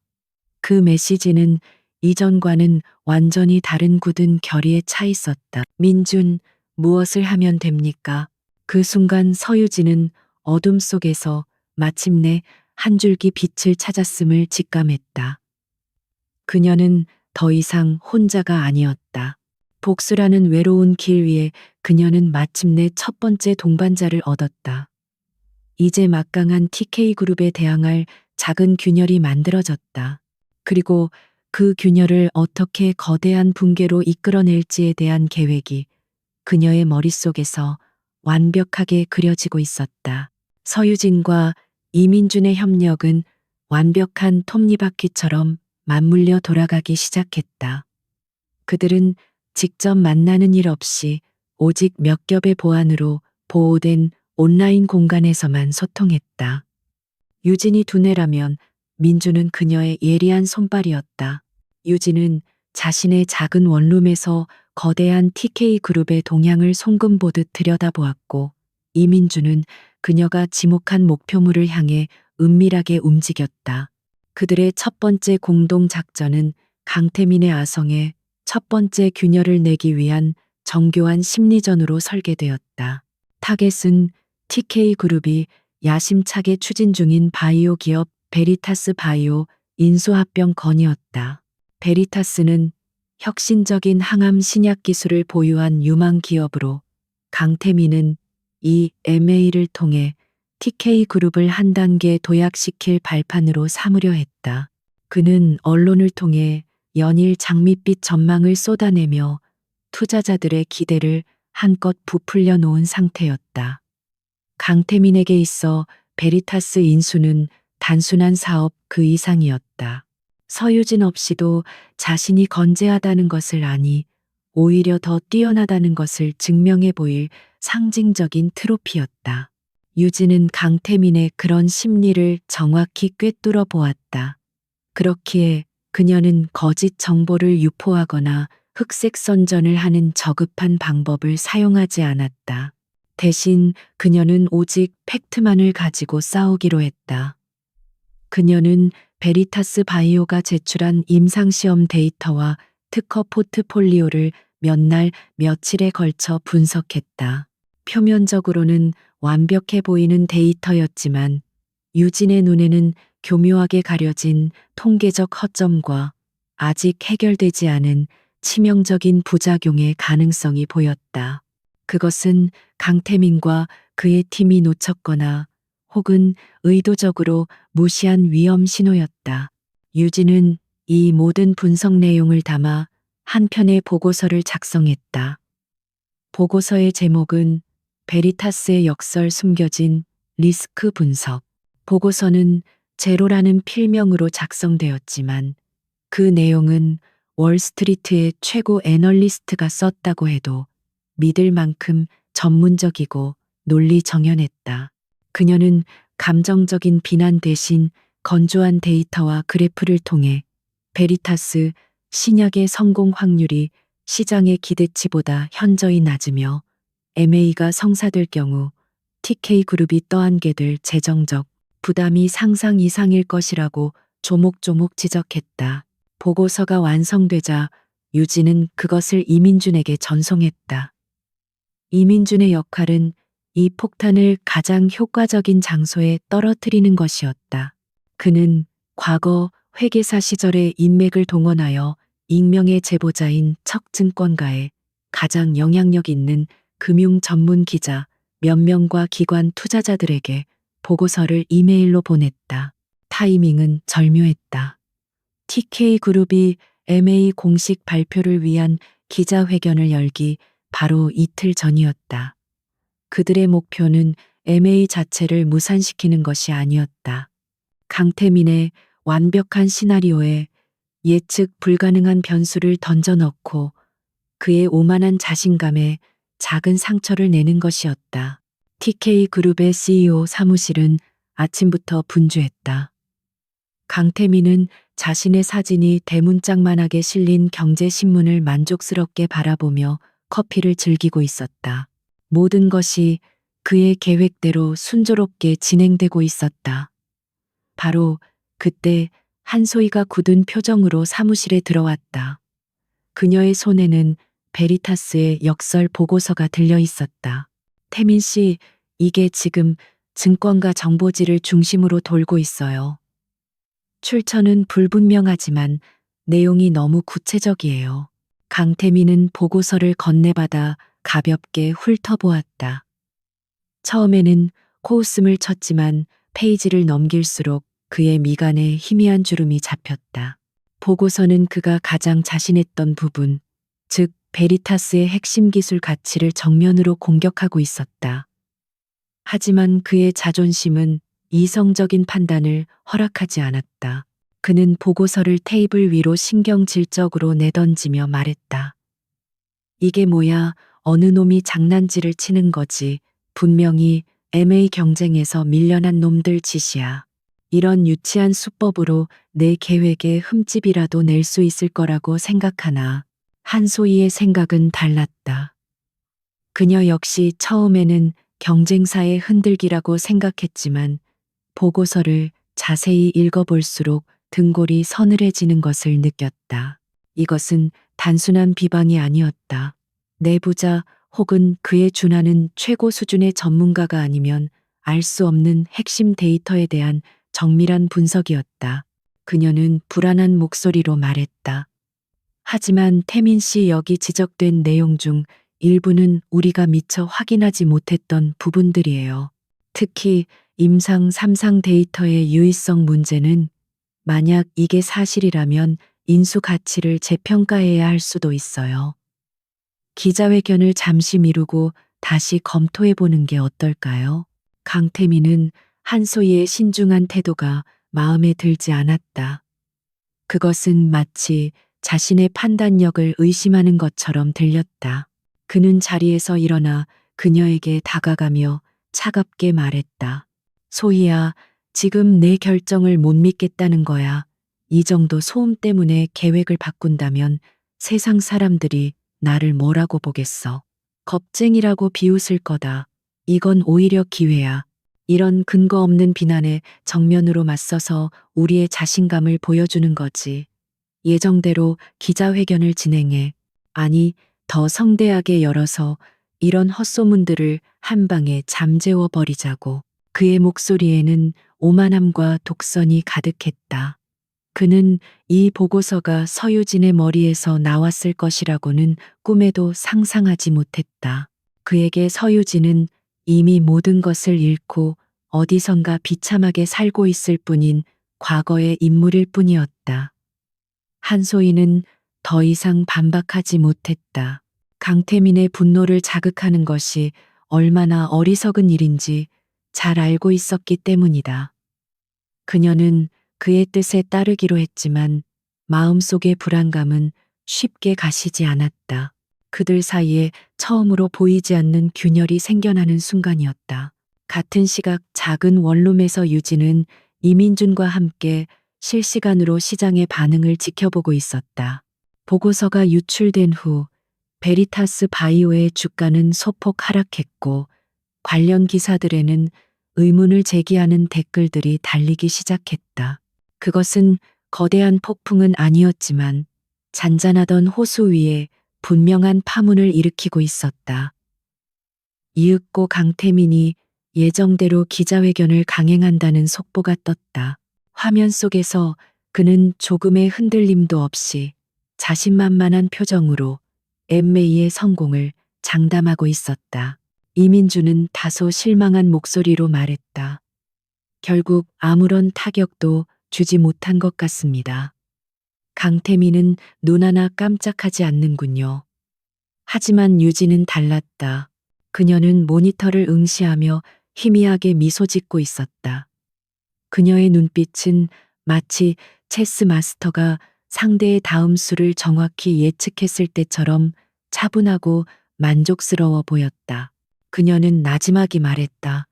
그 메시지는 이전과는 완전히 다른 굳은 결의에 차 있었다. 민준, 무엇을 하면 됩니까? 그 순간 서유진은 어둠 속에서 마침내 한 줄기 빛을 찾았음을 직감했다. 그녀는 더 이상 혼자가 아니었다. 복수라는 외로운 길 위에 그녀는 마침내 첫 번째 동반자를 얻었다. 이제 막강한 TK그룹에 대항할 작은 균열이 만들어졌다. 그리고 그 균열을 어떻게 거대한 붕괴로 이끌어낼지에 대한 계획이 그녀의 머릿속에서 완벽하게 그려지고 있었다. 서유진과 이민준의 협력은 완벽한 톱니바퀴처럼 맞물려 돌아가기 시작했다. 그들은 직접 만나는 일 없이 오직 몇 겹의 보안으로 보호된 온라인 공간에서만 소통했다. 유진이 두뇌라면 민주는 그녀의 예리한 손발이었다. 유진은 자신의 작은 원룸에서 거대한 TK그룹의 동향을 송금보듯 들여다보았고, 이민주는 그녀가 지목한 목표물을 향해 은밀하게 움직였다. 그들의 첫 번째 공동 작전은 강태민의 아성에 첫 번째 균열을 내기 위한 정교한 심리전으로 설계되었다. 타겟은 TK그룹이 야심차게 추진 중인 바이오 기업 베리타스 바이오 인수합병 건이었다. 베리타스는 혁신적인 항암 신약 기술을 보유한 유망 기업으로 강태민은 이 MA를 통해 TK그룹을 한 단계 도약시킬 발판으로 삼으려 했다. 그는 언론을 통해 연일 장밋빛 전망을 쏟아내며 투자자들의 기대를 한껏 부풀려 놓은 상태였다. 강태민에게 있어 베리타스 인수는 단순한 사업 그 이상이었다. 서유진 없이도 자신이 건재하다는 것을 아니 오히려 더 뛰어나다는 것을 증명해 보일 상징적인 트로피였다. 유진은 강태민의 그런 심리를 정확히 꿰뚫어 보았다. 그렇기에 그녀는 거짓 정보를 유포하거나 흑색 선전을 하는 저급한 방법을 사용하지 않았다. 대신 그녀는 오직 팩트만을 가지고 싸우기로 했다. 그녀는 베리타스 바이오가 제출한 임상시험 데이터와 특허 포트폴리오를 몇 날, 며칠에 걸쳐 분석했다. 표면적으로는 완벽해 보이는 데이터였지만 유진의 눈에는 교묘하게 가려진 통계적 허점과 아직 해결되지 않은 치명적인 부작용의 가능성이 보였다. 그것은 강태민과 그의 팀이 놓쳤거나 혹은 의도적으로 무시한 위험 신호였다. 유진은 이 모든 분석 내용을 담아 한 편의 보고서를 작성했다. 보고서의 제목은 베리타스의 역설 숨겨진 리스크 분석. 보고서는 제로라는 필명으로 작성되었지만 그 내용은 월스트리트의 최고 애널리스트가 썼다고 해도 믿을 만큼 전문적이고 논리 정연했다. 그녀는 감정적인 비난 대신 건조한 데이터와 그래프를 통해 베리타스 신약의 성공 확률이 시장의 기대치보다 현저히 낮으며 MA가 성사될 경우 TK그룹이 떠안게 될 재정적 부담이 상상 이상일 것이라고 조목조목 지적했다. 보고서가 완성되자 유진은 그것을 이민준에게 전송했다. 이민준의 역할은 이 폭탄을 가장 효과적인 장소에 떨어뜨리는 것이었다. 그는 과거 회계사 시절의 인맥을 동원하여 익명의 제보자인 척증권가에 가장 영향력 있는 금융 전문 기자 몇 명과 기관 투자자들에게 보고서를 이메일로 보냈다. 타이밍은 절묘했다. TK그룹이 MA 공식 발표를 위한 기자회견을 열기 바로 이틀 전이었다. 그들의 목표는 MA 자체를 무산시키는 것이 아니었다. 강태민의 완벽한 시나리오에 예측 불가능한 변수를 던져 넣고 그의 오만한 자신감에 작은 상처를 내는 것이었다. TK그룹의 CEO 사무실은 아침부터 분주했다. 강태민은 자신의 사진이 대문짝만하게 실린 경제신문을 만족스럽게 바라보며 커피를 즐기고 있었다. 모든 것이 그의 계획대로 순조롭게 진행되고 있었다. 바로 그때 한소희가 굳은 표정으로 사무실에 들어왔다. 그녀의 손에는 베리타스의 역설 보고서가 들려 있었다. 태민 씨, 이게 지금 증권가 정보지를 중심으로 돌고 있어요. 출처는 불분명하지만 내용이 너무 구체적이에요. 강태민은 보고서를 건네받아 가볍게 훑어보았다. 처음에는 코웃음을 쳤지만 페이지를 넘길수록 그의 미간에 희미한 주름이 잡혔다. 보고서는 그가 가장 자신했던 부분, 즉 베리타스의 핵심 기술 가치를 정면으로 공격하고 있었다. 하지만 그의 자존심은 이성적인 판단을 허락하지 않았다. 그는 보고서를 테이블 위로 신경질적으로 내던지며 말했다. 이게 뭐야, 어느 놈이 장난질을 치는 거지. 분명히 MA 경쟁에서 밀려난 놈들 짓이야. 이런 유치한 수법으로 내 계획에 흠집이라도 낼 수 있을 거라고 생각하나. 한소희의 생각은 달랐다. 그녀 역시 처음에는 경쟁사의 흔들기라고 생각했지만 보고서를 자세히 읽어볼수록 등골이 서늘해지는 것을 느꼈다. 이것은 단순한 비방이 아니었다. 내부자 혹은 그에 준하는 최고 수준의 전문가가 아니면 알 수 없는 핵심 데이터에 대한 정밀한 분석이었다. 그녀는 불안한 목소리로 말했다. 하지만 태민 씨, 여기 지적된 내용 중 일부는 우리가 미처 확인하지 못했던 부분들이에요. 특히 임상 3상 데이터의 유의성 문제는 만약 이게 사실이라면 인수 가치를 재평가해야 할 수도 있어요. 기자회견을 잠시 미루고 다시 검토해 보는 게 어떨까요? 강태민은 한소희의 신중한 태도가 마음에 들지 않았다. 그것은 마치 자신의 판단력을 의심하는 것처럼 들렸다. 그는 자리에서 일어나 그녀에게 다가가며 차갑게 말했다. 소희야, 지금 내 결정을 못 믿겠다는 거야. 이 정도 소음 때문에 계획을 바꾼다면 세상 사람들이 나를 뭐라고 보겠어. 겁쟁이라고 비웃을 거다. 이건 오히려 기회야. 이런 근거 없는 비난에 정면으로 맞서서 우리의 자신감을 보여주는 거지. 예정대로 기자회견을 진행해. 아니, 더 성대하게 열어서 이런 헛소문들을 한 방에 잠재워 버리자고. 그의 목소리에는 오만함과 독선이 가득했다. 그는 이 보고서가 서유진의 머리에서 나왔을 것이라고는 꿈에도 상상하지 못했다. 그에게 서유진은 이미 모든 것을 잃고 어디선가 비참하게 살고 있을 뿐인 과거의 인물일 뿐이었다. 한소희는 더 이상 반박하지 못했다. 강태민의 분노를 자극하는 것이 얼마나 어리석은 일인지 잘 알고 있었기 때문이다. 그녀는 그의 뜻에 따르기로 했지만 마음속의 불안감은 쉽게 가시지 않았다. 그들 사이에 처음으로 보이지 않는 균열이 생겨나는 순간이었다. 같은 시각 작은 원룸에서 유진은 이민준과 함께 실시간으로 시장의 반응을 지켜보고 있었다. 보고서가 유출된 후 베리타스 바이오의 주가는 소폭 하락했고 관련 기사들에는 의문을 제기하는 댓글들이 달리기 시작했다. 그것은 거대한 폭풍은 아니었지만 잔잔하던 호수 위에 분명한 파문을 일으키고 있었다. 이윽고 강태민이 예정대로 기자회견을 강행한다는 속보가 떴다. 화면 속에서 그는 조금의 흔들림도 없이 자신만만한 표정으로 MA의 성공을 장담하고 있었다. 이민주는 다소 실망한 목소리로 말했다. 결국 아무런 타격도 주지 못한 것 같습니다. 강태민은 눈 하나 깜짝하지 않는군요. 하지만 유진은 달랐다. 그녀는 모니터를 응시하며 희미하게 미소 짓고 있었다. 그녀의 눈빛은 마치 체스 마스터가 상대의 다음 수를 정확히 예측했을 때처럼 차분하고 만족스러워 보였다. 그녀는 나지막이 말했다.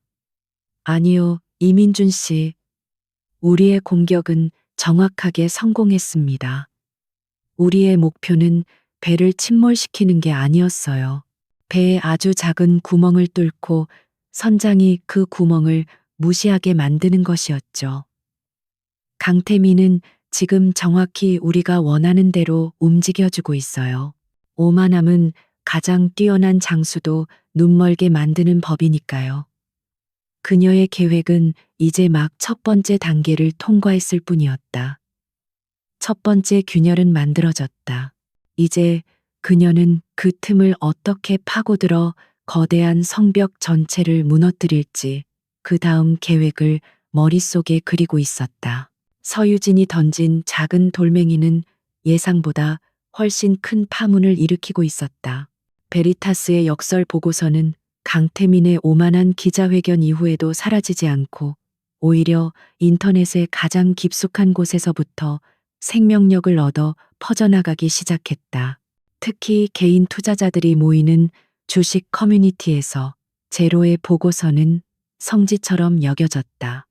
아니요, 이민준 씨. 우리의 공격은 정확하게 성공했습니다. 우리의 목표는 배를 침몰시키는 게 아니었어요. 배에 아주 작은 구멍을 뚫고 선장이 그 구멍을 무시하게 만드는 것이었죠. 강태민은 지금 정확히 우리가 원하는 대로 움직여주고 있어요. 오만함은 가장 뛰어난 장수도 눈멀게 만드는 법이니까요. 그녀의 계획은 이제 막 첫 번째 단계를 통과했을 뿐이었다. 첫 번째 균열은 만들어졌다. 이제 그녀는 그 틈을 어떻게 파고들어 거대한 성벽 전체를 무너뜨릴지 그 다음 계획을 머릿속에 그리고 있었다. 서유진이 던진 작은 돌멩이는 예상보다 훨씬 큰 파문을 일으키고 있었다. 베리타스의 역설 보고서는 강태민의 오만한 기자회견 이후에도 사라지지 않고 오히려 인터넷의 가장 깊숙한 곳에서부터 생명력을 얻어 퍼져나가기 시작했다. 특히 개인 투자자들이 모이는 주식 커뮤니티에서 제로의 보고서는 성지처럼 여겨졌다.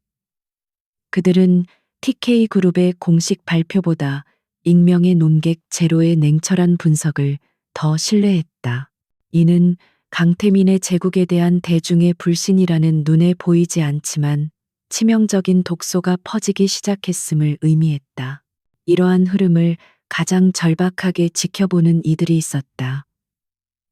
그들은 TK그룹의 공식 발표보다 익명의 논객 제로의 냉철한 분석을 더 신뢰했다. 이는 강태민의 제국에 대한 대중의 불신이라는 눈에 보이지 않지만 치명적인 독소가 퍼지기 시작했음을 의미했다. 이러한 흐름을 가장 절박하게 지켜보는 이들이 있었다.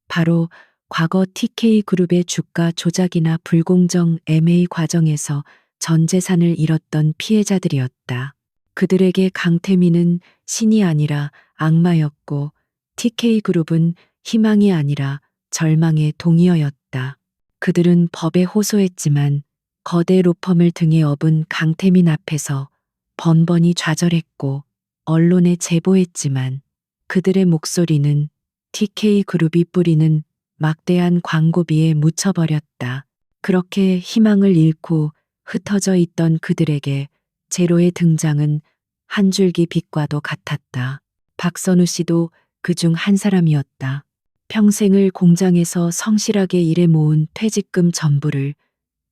바로 과거 TK그룹의 주가 조작이나 불공정 M&A 과정에서 전 재산을 잃었던 피해자들이었다. 그들에게 강태민은 신이 아니라 악마였고 TK그룹은 희망이 아니라 절망의 동의어였다. 그들은 법에 호소했지만 거대 로펌을 등에 업은 강태민 앞에서 번번이 좌절했고 언론에 제보했지만 그들의 목소리는 TK그룹이 뿌리는 막대한 광고비에 묻혀버렸다. 그렇게 희망을 잃고 흩어져 있던 그들에게 제로의 등장은 한 줄기 빛과도 같았다. 박선우 씨도 그중 한 사람이었다. 평생을 공장에서 성실하게 일해 모은 퇴직금 전부를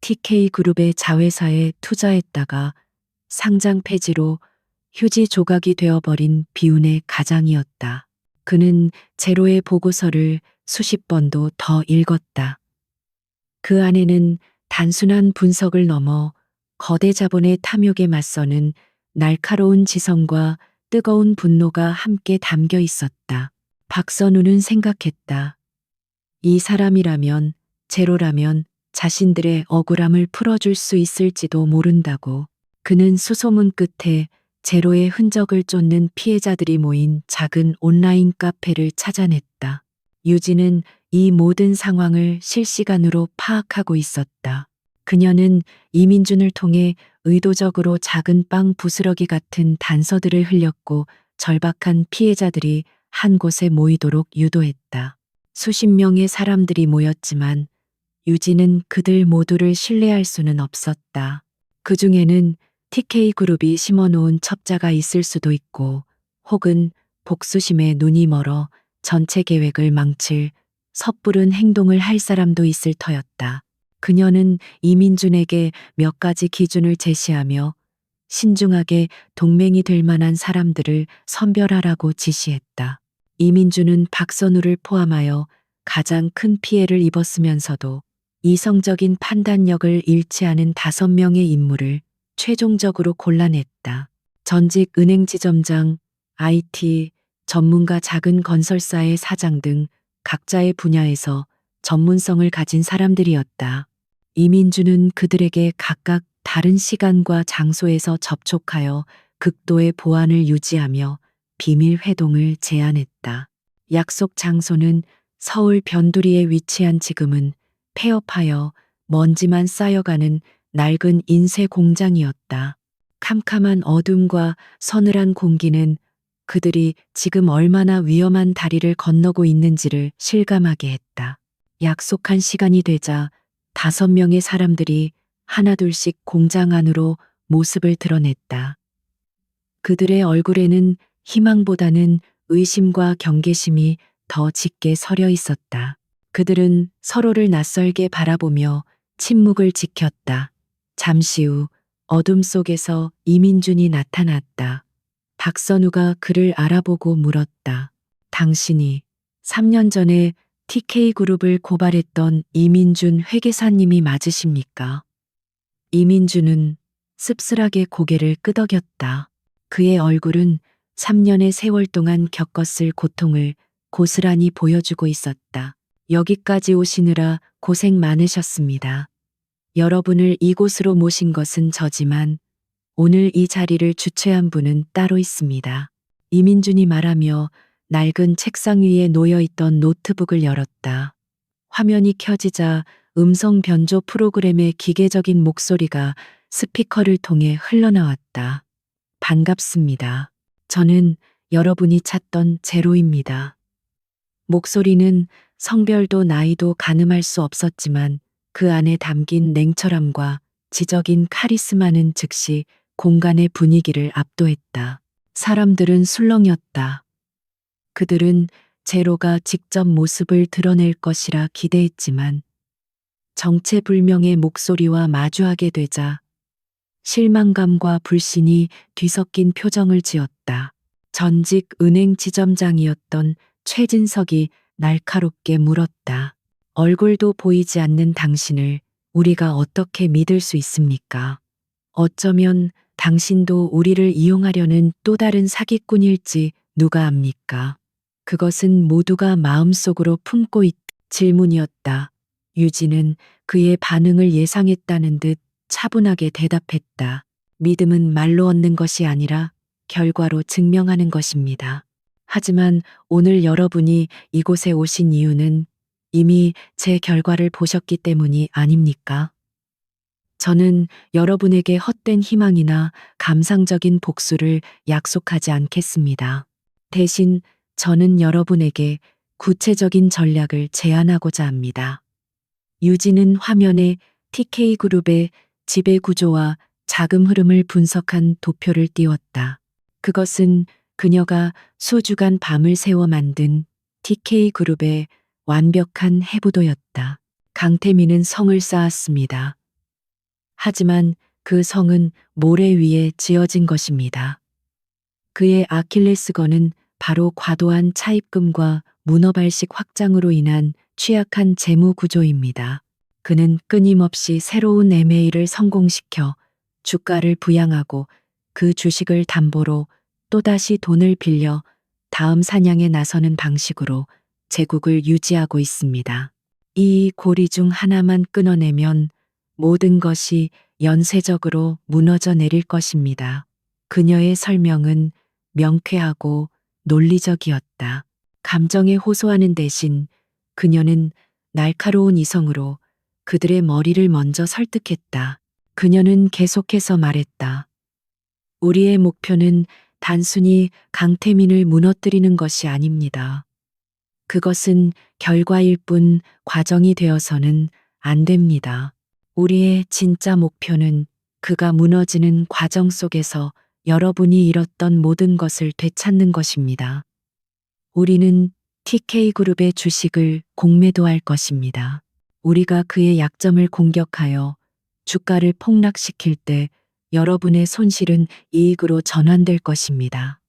TK그룹의 자회사에 투자했다가 상장 폐지로 휴지 조각이 되어버린 비운의 가장이었다. 그는 제로의 보고서를 수십 번도 더 읽었다. 그 안에는 단순한 분석을 넘어 거대 자본의 탐욕에 맞서는 날카로운 지성과 뜨거운 분노가 함께 담겨 있었다. 박선우는 생각했다. 이 사람이라면, 제로라면 자신들의 억울함을 풀어줄 수 있을지도 모른다고. 그는 수소문 끝에 제로의 흔적을 쫓는 피해자들이 모인 작은 온라인 카페를 찾아냈다. 유진은 이 모든 상황을 실시간으로 파악하고 있었다. 그녀는 이민준을 통해 의도적으로 작은 빵 부스러기 같은 단서들을 흘렸고 절박한 피해자들이 한 곳에 모이도록 유도했다. 수십 명의 사람들이 모였지만 유진은 그들 모두를 신뢰할 수는 없었다. 그 중에는 TK그룹이 심어놓은 첩자가 있을 수도 있고 혹은 복수심에 눈이 멀어 전체 계획을 망칠 섣부른 행동을 할 사람도 있을 터였다. 그녀는 이민준에게 몇 가지 기준을 제시하며 신중하게 동맹이 될 만한 사람들을 선별하라고 지시했다. 이민준은 박선우를 포함하여 가장 큰 피해를 입었으면서도 이성적인 판단력을 잃지 않은 5명의 인물을 최종적으로 골라냈다. 전직 은행지점장, IT, 전문가 작은 건설사의 사장 등 각자의 분야에서 전문성을 가진 사람들이었다. 이민주는 그들에게 각각 다른 시간과 장소에서 접촉하여 극도의 보안을 유지하며 비밀 회동을 제안했다. 약속 장소는 서울 변두리에 위치한 지금은 폐업하여 먼지만 쌓여가는 낡은 인쇄 공장이었다. 캄캄한 어둠과 서늘한 공기는 그들이 지금 얼마나 위험한 다리를 건너고 있는지를 실감하게 했다. 약속한 시간이 되자 5명의 사람들이 하나둘씩 공장 안으로 모습을 드러냈다. 그들의 얼굴에는 희망보다는 의심과 경계심이 더 짙게 서려 있었다. 그들은 서로를 낯설게 바라보며 침묵을 지켰다. 잠시 후 어둠 속에서 이민준이 나타났다. 박선우가 그를 알아보고 물었다. 당신이 3년 전에 TK그룹을 고발했던 이민준 회계사님이 맞으십니까? 이민준은 씁쓸하게 고개를 끄덕였다. 그의 얼굴은 3년의 세월 동안 겪었을 고통을 고스란히 보여주고 있었다. 여기까지 오시느라 고생 많으셨습니다. 여러분을 이곳으로 모신 것은 저지만 오늘 이 자리를 주최한 분은 따로 있습니다. 이민준이 말하며 낡은 책상 위에 놓여있던 노트북을 열었다. 화면이 켜지자 음성 변조 프로그램의 기계적인 목소리가 스피커를 통해 흘러나왔다. 반갑습니다. 저는 여러분이 찾던 제로입니다. 목소리는 성별도 나이도 가늠할 수 없었지만 그 안에 담긴 냉철함과 지적인 카리스마는 즉시 공간의 분위기를 압도했다. 사람들은 술렁였다. 그들은 제로가 직접 모습을 드러낼 것이라 기대했지만 정체불명의 목소리와 마주하게 되자 실망감과 불신이 뒤섞인 표정을 지었다. 전직 은행 지점장이었던 최진석이 날카롭게 물었다. 얼굴도 보이지 않는 당신을 우리가 어떻게 믿을 수 있습니까? 어쩌면 당신도 우리를 이용하려는 또 다른 사기꾼일지 누가 압니까? 그것은 모두가 마음속으로 품고 있던 질문이었다. 유진은 그의 반응을 예상했다는 듯 차분하게 대답했다. 믿음은 말로 얻는 것이 아니라 결과로 증명하는 것입니다. 하지만 오늘 여러분이 이곳에 오신 이유는 이미 제 결과를 보셨기 때문이 아닙니까? 저는 여러분에게 헛된 희망이나 감상적인 복수를 약속하지 않겠습니다. 대신 저는 여러분에게 구체적인 전략을 제안하고자 합니다. 유진은 화면에 TK그룹의 지배 구조와 자금 흐름을 분석한 도표를 띄웠다. 그것은 그녀가 수주간 밤을 새워 만든 TK그룹의 완벽한 해부도였다. 강태민은 성을 쌓았습니다. 하지만 그 성은 모래 위에 지어진 것입니다. 그의 아킬레스건은 바로 과도한 차입금과 문어발식 확장으로 인한 취약한 재무 구조입니다. 그는 끊임없이 새로운 M&A를 성공시켜 주가를 부양하고 그 주식을 담보로 또다시 돈을 빌려 다음 사냥에 나서는 방식으로 제국을 유지하고 있습니다. 이 고리 중 하나만 끊어내면 모든 것이 연쇄적으로 무너져 내릴 것입니다. 그녀의 설명은 명쾌하고 논리적이었다. 감정에 호소하는 대신 그녀는 날카로운 이성으로 그들의 머리를 먼저 설득했다. 그녀는 계속해서 말했다. 우리의 목표는 단순히 강태민을 무너뜨리는 것이 아닙니다. 그것은 결과일 뿐 과정이 되어서는 안 됩니다. 우리의 진짜 목표는 그가 무너지는 과정 속에서 여러분이 잃었던 모든 것을 되찾는 것입니다. 우리는 TK그룹의 주식을 공매도할 것입니다. 우리가 그의 약점을 공격하여 주가를 폭락시킬 때 여러분의 손실은 이익으로 전환될 것입니다.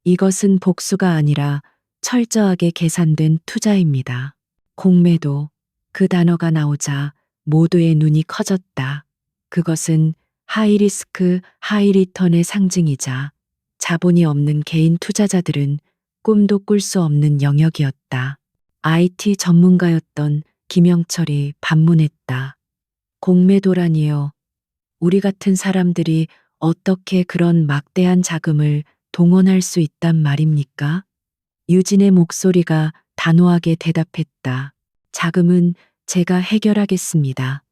이것은 복수가 아니라 철저하게 계산된 투자입니다. 공매도, 그 단어가 나오자 모두의 눈이 커졌다. 그것은 하이리스크, 하이리턴의 상징이자 자본이 없는 개인 투자자들은 꿈도 꿀 수 없는 영역이었다. IT 전문가였던 김영철이 반문했다. 공매도라니요. 우리 같은 사람들이 어떻게 그런 막대한 자금을 동원할 수 있단 말입니까? 유진의 목소리가 단호하게 대답했다. 자금은 제가 해결하겠습니다.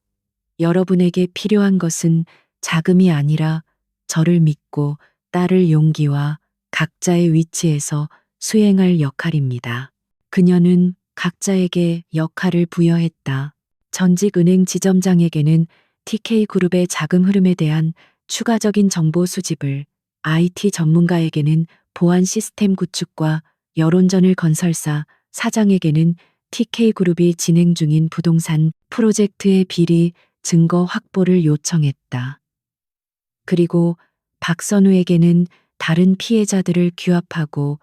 여러분에게 필요한 것은 자금이 아니라 저를 믿고 따를 용기와 각자의 위치에서 수행할 역할입니다. 그녀는 각자에게 역할을 부여했다. 전직 은행 지점장에게는 TK그룹의 자금 흐름에 대한 추가적인 정보 수집을, IT 전문가에게는 보안 시스템 구축과 여론전을 건설사, 사장에게는 TK그룹이 진행 중인 부동산 프로젝트의 비리 증거 확보를 요청했다. 그리고 박선우에게는 다른 피해자들을 규합하고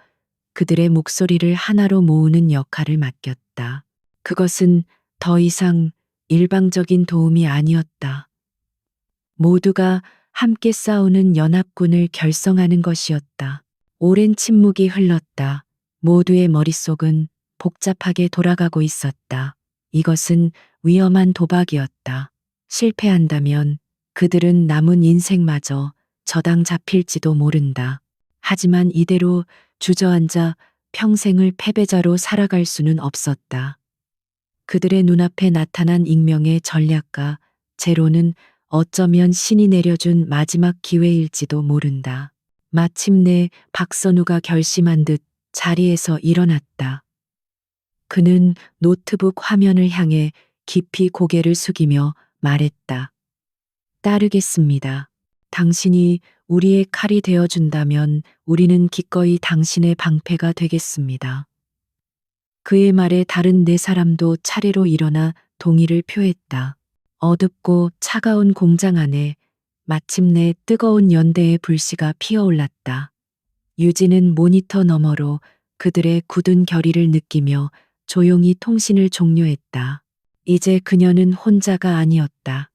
그들의 목소리를 하나로 모으는 역할을 맡겼다. 그것은 더 이상 일방적인 도움이 아니었다. 모두가 함께 싸우는 연합군을 결성하는 것이었다. 오랜 침묵이 흘렀다. 모두의 머릿속은 복잡하게 돌아가고 있었다. 이것은 위험한 도박이었다. 실패한다면 그들은 남은 인생마저 저당 잡힐지도 모른다. 하지만 이대로 주저앉아 평생을 패배자로 살아갈 수는 없었다. 그들의 눈앞에 나타난 익명의 전략가 제로는 어쩌면 신이 내려준 마지막 기회일지도 모른다. 마침내 박선우가 결심한 듯 자리에서 일어났다. 그는 노트북 화면을 향해 깊이 고개를 숙이며 말했다. 따르겠습니다. 당신이 우리의 칼이 되어준다면 우리는 기꺼이 당신의 방패가 되겠습니다. 그의 말에 다른 네 사람도 차례로 일어나 동의를 표했다. 어둡고 차가운 공장 안에 마침내 뜨거운 연대의 불씨가 피어올랐다. 유진은 모니터 너머로 그들의 굳은 결의를 느끼며 조용히 통신을 종료했다. 이제 그녀는 혼자가 아니었다.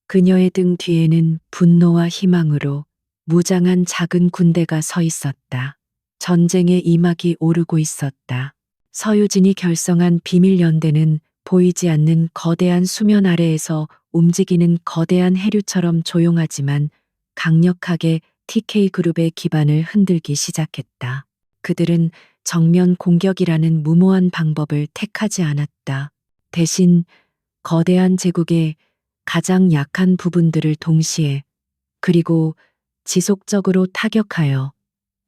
그녀의 등 뒤에는 분노와 희망으로 무장한 작은 군대가 서 있었다. 전쟁의 이막이 오르고 있었다. 서유진이 결성한 비밀연대는 보이지 않는 거대한 수면 아래에서 움직이는 거대한 해류처럼 조용하지만 강력하게 TK그룹의 기반을 흔들기 시작했다. 그들은 정면 공격이라는 무모한 방법을 택하지 않았다. 대신 거대한 제국의 가장 약한 부분들을 동시에 그리고 지속적으로 타격하여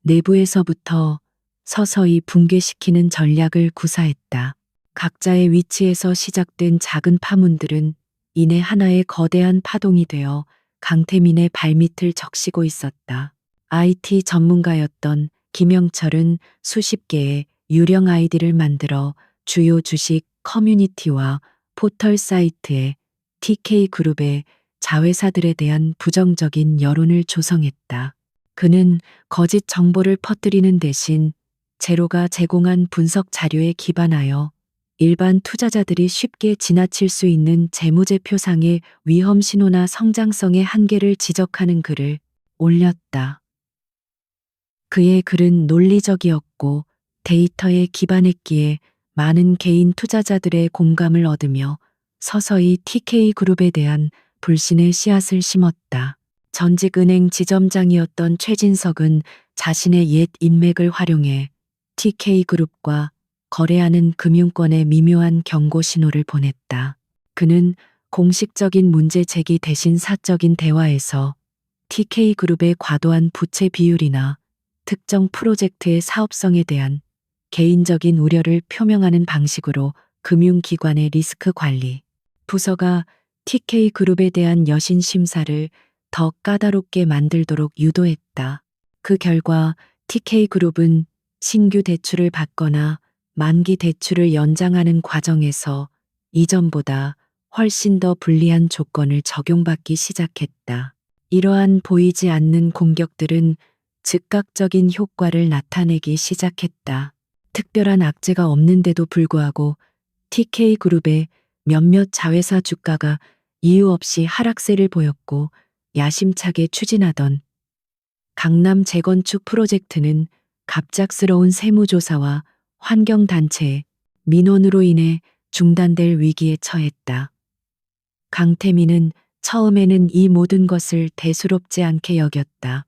내부에서부터 서서히 붕괴시키는 전략을 구사했다. 각자의 위치에서 시작된 작은 파문들은 이내 하나의 거대한 파동이 되어 강태민의 발밑을 적시고 있었다. IT 전문가였던 김영철은 수십 개의 유령 아이디를 만들어 주요 주식 커뮤니티와 포털 사이트에 TK그룹의 자회사들에 대한 부정적인 여론을 조성했다. 그는 거짓 정보를 퍼뜨리는 대신 제로가 제공한 분석 자료에 기반하여 일반 투자자들이 쉽게 지나칠 수 있는 재무제표상의 위험 신호나 성장성의 한계를 지적하는 글을 올렸다. 그의 글은 논리적이었고 데이터에 기반했기에 많은 개인 투자자들의 공감을 얻으며 서서히 TK그룹에 대한 불신의 씨앗을 심었다. 전직 은행 지점장이었던 최진석은 자신의 옛 인맥을 활용해 TK그룹과 거래하는 금융권에 미묘한 경고 신호를 보냈다. 그는 공식적인 문제 제기 대신 사적인 대화에서 TK그룹의 과도한 부채 비율이나 특정 프로젝트의 사업성에 대한 개인적인 우려를 표명하는 방식으로 금융기관의 리스크 관리 부서가 TK그룹에 대한 여신 심사를 더 까다롭게 만들도록 유도했다. 그 결과 TK그룹은 신규 대출을 받거나 만기 대출을 연장하는 과정에서 이전보다 훨씬 더 불리한 조건을 적용받기 시작했다. 이러한 보이지 않는 공격들은 즉각적인 효과를 나타내기 시작했다. 특별한 악재가 없는데도 불구하고 TK그룹의 몇몇 자회사 주가가 이유 없이 하락세를 보였고 야심차게 추진하던 강남 재건축 프로젝트는 갑작스러운 세무조사와 환경단체의 민원으로 인해 중단될 위기에 처했다. 강태민은 처음에는 이 모든 것을 대수롭지 않게 여겼다.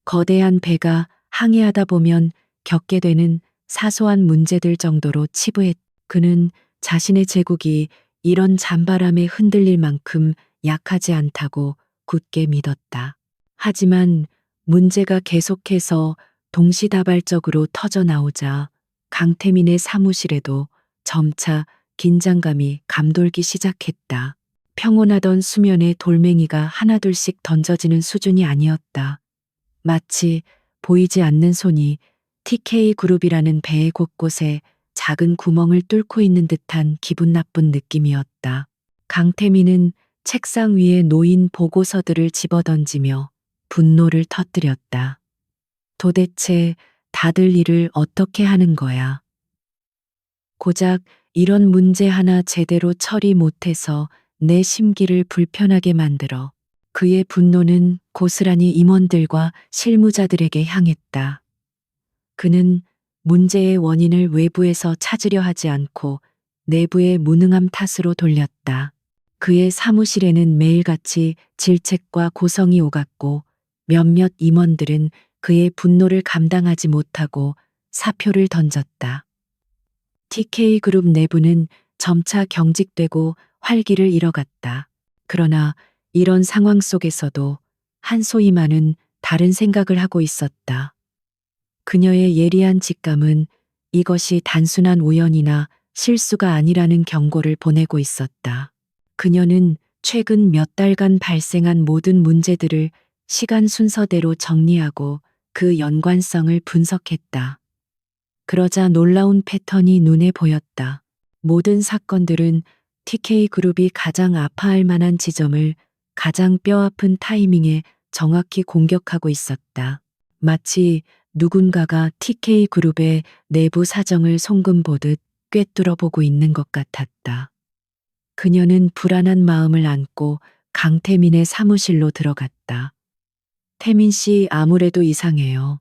거대한 배가 항해하다 보면 겪게 되는 사소한 문제들 정도로 치부했. 그는 자신의 제국이 이런 잔바람에 흔들릴 만큼 약하지 않다고 굳게 믿었다. 하지만 문제가 계속해서 동시다발적으로 터져 나오자 강태민의 사무실에도 점차 긴장감이 감돌기 시작했다. 평온하던 수면에 돌멩이가 하나둘씩 던져지는 수준이 아니었다. 마치 보이지 않는 손이 TK그룹이라는 배의 곳곳에 작은 구멍을 뚫고 있는 듯한 기분 나쁜 느낌이었다. 강태민은 책상 위에 놓인 보고서들을 집어던지며 분노를 터뜨렸다. 도대체 다들 일을 어떻게 하는 거야? 고작 이런 문제 하나 제대로 처리 못해서 내 심기를 불편하게 만들어. 그의 분노는 고스란히 임원들과 실무자들에게 향했다. 그는 문제의 원인을 외부에서 찾으려 하지 않고 내부의 무능함 탓으로 돌렸다. 그의 사무실에는 매일같이 질책과 고성이 오갔고 몇몇 임원들은 그의 분노를 감당하지 못하고 사표를 던졌다. TK그룹 내부는 점차 경직되고 활기를 잃어갔다. 그러나 이런 상황 속에서도 한소희만은 다른 생각을 하고 있었다. 그녀의 예리한 직감은 이것이 단순한 우연이나 실수가 아니라는 경고를 보내고 있었다. 그녀는 최근 몇 달간 발생한 모든 문제들을 시간 순서대로 정리하고 그 연관성을 분석했다. 그러자 놀라운 패턴이 눈에 보였다. 모든 사건들은 TK그룹이 가장 아파할 만한 지점을 가장 뼈아픈 타이밍에 정확히 공격하고 있었다. 마치 누군가가 TK그룹의 내부 사정을 송금 보듯 꿰뚫어 보고 있는 것 같았다. 그녀는 불안한 마음을 안고 강태민의 사무실로 들어갔다. 태민 씨, 아무래도 이상해요.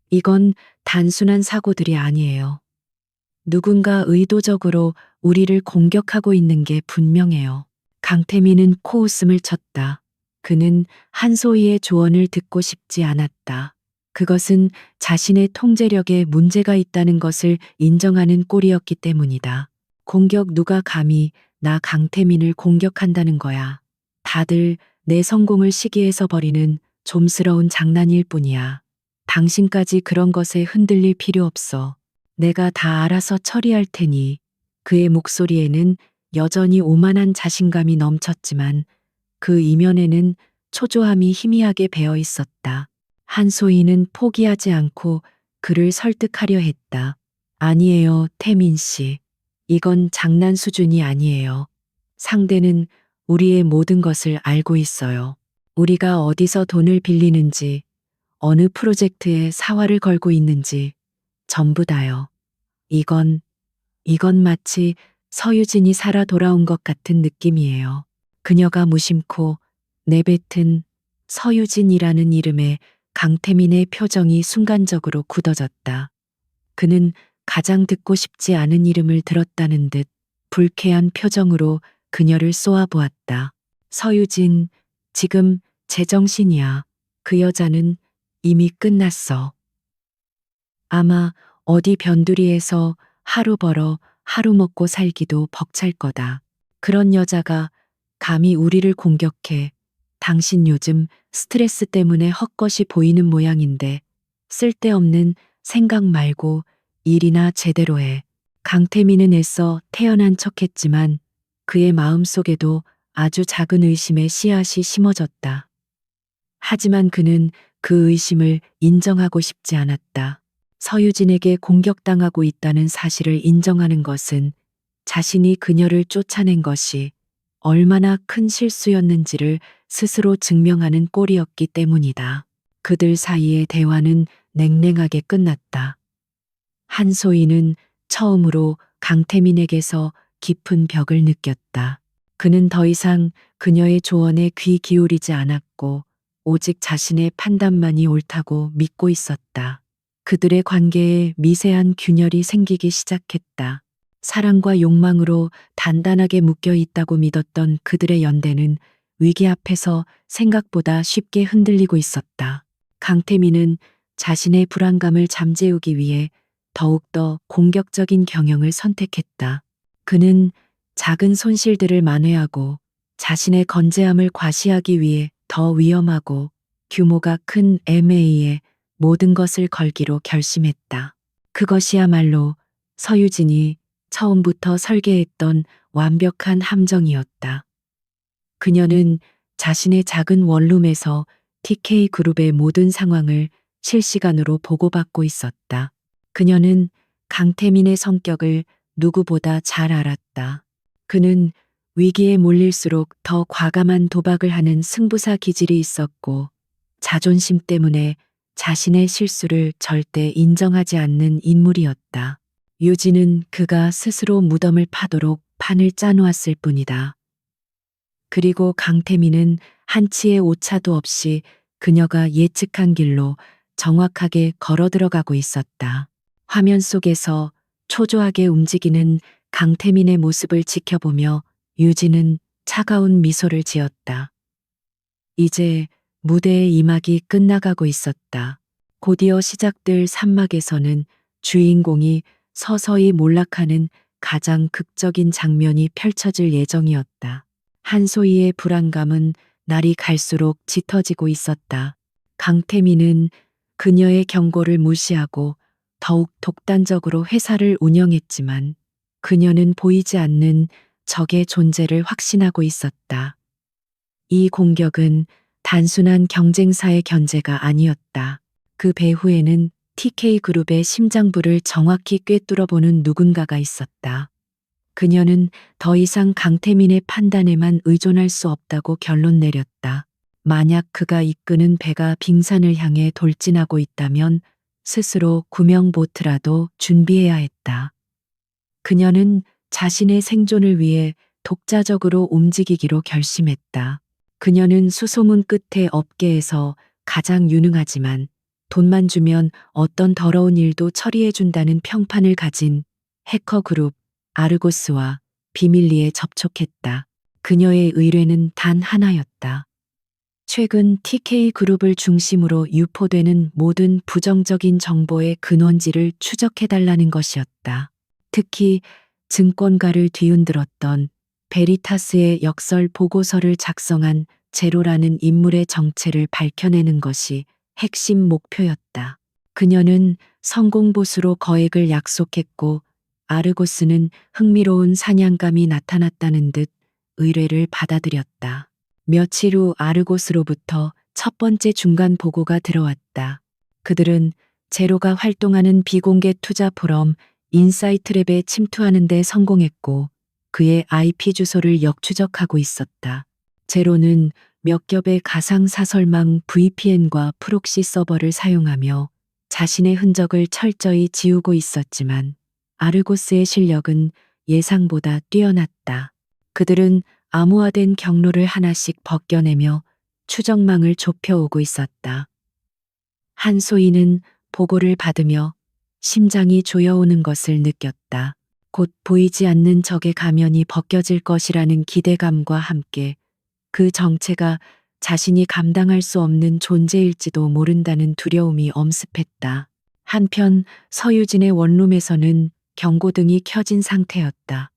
이건 단순한 사고들이 아니에요. 누군가 의도적으로 우리를 공격하고 있는 게 분명해요. 강태민은 코웃음을 쳤다. 그는 한소희의 조언을 듣고 싶지 않았다. 그것은 자신의 통제력에 문제가 있다는 것을 인정하는 꼴이었기 때문이다. 공격, 누가 감히 나 강태민을 공격한다는 거야. 다들 내 성공을 시기해서 벌이는 좀스러운 장난일 뿐이야. 당신까지 그런 것에 흔들릴 필요 없어. 내가 다 알아서 처리할 테니. 그의 목소리에는 여전히 오만한 자신감이 넘쳤지만 그 이면에는 초조함이 희미하게 배어 있었다. 한소희는 포기하지 않고 그를 설득하려 했다. 아니에요, 태민 씨. 이건 장난 수준이 아니에요. 상대는 우리의 모든 것을 알고 있어요. 우리가 어디서 돈을 빌리는지, 어느 프로젝트에 사활을 걸고 있는지 전부 다요. 이건 마치 서유진이 살아 돌아온 것 같은 느낌이에요. 그녀가 무심코 내뱉은 서유진이라는 이름에 강태민의 표정이 순간적으로 굳어졌다. 그는 가장 듣고 싶지 않은 이름을 들었다는 듯 불쾌한 표정으로 그녀를 쏘아보았다. 서유진, 지금 제정신이야. 그 여자는 이미 끝났어. 아마 어디 변두리에서 하루 벌어 하루 먹고 살기도 벅찰 거다. 그런 여자가 감히 우리를 공격해. 당신 요즘 스트레스 때문에 헛것이 보이는 모양인데 쓸데없는 생각 말고 일이나 제대로 해. 강태민은 애써 태연한 척했지만 그의 마음속에도 아주 작은 의심의 씨앗이 심어졌다. 하지만 그는 그 의심을 인정하고 싶지 않았다. 서유진에게 공격당하고 있다는 사실을 인정하는 것은 자신이 그녀를 쫓아낸 것이 얼마나 큰 실수였는지를 스스로 증명하는 꼴이었기 때문이다. 그들 사이의 대화는 냉랭하게 끝났다. 한소희는 처음으로 강태민에게서 깊은 벽을 느꼈다. 그는 더 이상 그녀의 조언에 귀 기울이지 않았고 오직 자신의 판단만이 옳다고 믿고 있었다. 그들의 관계에 미세한 균열이 생기기 시작했다. 사랑과 욕망으로 단단하게 묶여 있다고 믿었던 그들의 연대는 위기 앞에서 생각보다 쉽게 흔들리고 있었다. 강태민은 자신의 불안감을 잠재우기 위해 더욱더 공격적인 경영을 선택했다. 그는 작은 손실들을 만회하고 자신의 건재함을 과시하기 위해 더 위험하고 규모가 큰 M&A에 모든 것을 걸기로 결심했다. 그것이야말로 서유진이 처음부터 설계했던 완벽한 함정이었다. 그녀는 자신의 작은 원룸에서 TK그룹의 모든 상황을 실시간으로 보고받고 있었다. 그녀는 강태민의 성격을 누구보다 잘 알았다. 그는 위기에 몰릴수록 더 과감한 도박을 하는 승부사 기질이 있었고, 자존심 때문에 자신의 실수를 절대 인정하지 않는 인물이었다. 유진은 그가 스스로 무덤을 파도록 판을 짜놓았을 뿐이다. 그리고 강태민은 한치의 오차도 없이 그녀가 예측한 길로 정확하게 걸어 들어가고 있었다. 화면 속에서 초조하게 움직이는 강태민의 모습을 지켜보며 유진은 차가운 미소를 지었다. 이제 무대의 이막이 끝나가고 있었다. 곧이어 시작될 3막에서는 주인공이 서서히 몰락하는 가장 극적인 장면이 펼쳐질 예정이었다. 한소희의 불안감은 날이 갈수록 짙어지고 있었다. 강태민은 그녀의 경고를 무시하고 더욱 독단적으로 회사를 운영했지만 그녀는 보이지 않는 적의 존재를 확신하고 있었다. 이 공격은 단순한 경쟁사의 견제가 아니었다. 그 배후에는 TK그룹의 심장부를 정확히 꿰뚫어보는 누군가가 있었다. 그녀는 더 이상 강태민의 판단에만 의존할 수 없다고 결론 내렸다. 만약 그가 이끄는 배가 빙산을 향해 돌진하고 있다면 스스로 구명보트라도 준비해야 했다. 그녀는 자신의 생존을 위해 독자적으로 움직이기로 결심했다. 그녀는 수소문 끝에 업계에서 가장 유능하지만 돈만 주면 어떤 더러운 일도 처리해준다는 평판을 가진 해커 그룹 아르고스와 비밀리에 접촉했다. 그녀의 의뢰는 단 하나였다. 최근 TK그룹을 중심으로 유포되는 모든 부정적인 정보의 근원지를 추적해달라는 것이었다. 특히 증권가를 뒤흔들었던 베리타스의 역설 보고서를 작성한 제로라는 인물의 정체를 밝혀내는 것이 핵심 목표였다. 그녀는 성공보수로 거액을 약속했고 아르고스는 흥미로운 사냥감이 나타났다는 듯 의뢰를 받아들였다. 며칠 후 아르고스로부터 첫 번째 중간 보고가 들어왔다. 그들은 제로가 활동하는 비공개 투자 포럼 인사이트랩에 침투하는 데 성공했고 그의 IP 주소를 역추적하고 있었다. 제로는 몇 겹의 가상 사설망 VPN과 프록시 서버를 사용하며 자신의 흔적을 철저히 지우고 있었지만 아르고스의 실력은 예상보다 뛰어났다. 그들은 암호화된 경로를 하나씩 벗겨내며 추적망을 좁혀오고 있었다. 한소희는 보고를 받으며 심장이 조여오는 것을 느꼈다. 곧 보이지 않는 적의 가면이 벗겨질 것이라는 기대감과 함께 그 정체가 자신이 감당할 수 없는 존재일지도 모른다는 두려움이 엄습했다. 한편 서유진의 원룸에서는 경고등이 켜진 상태였다.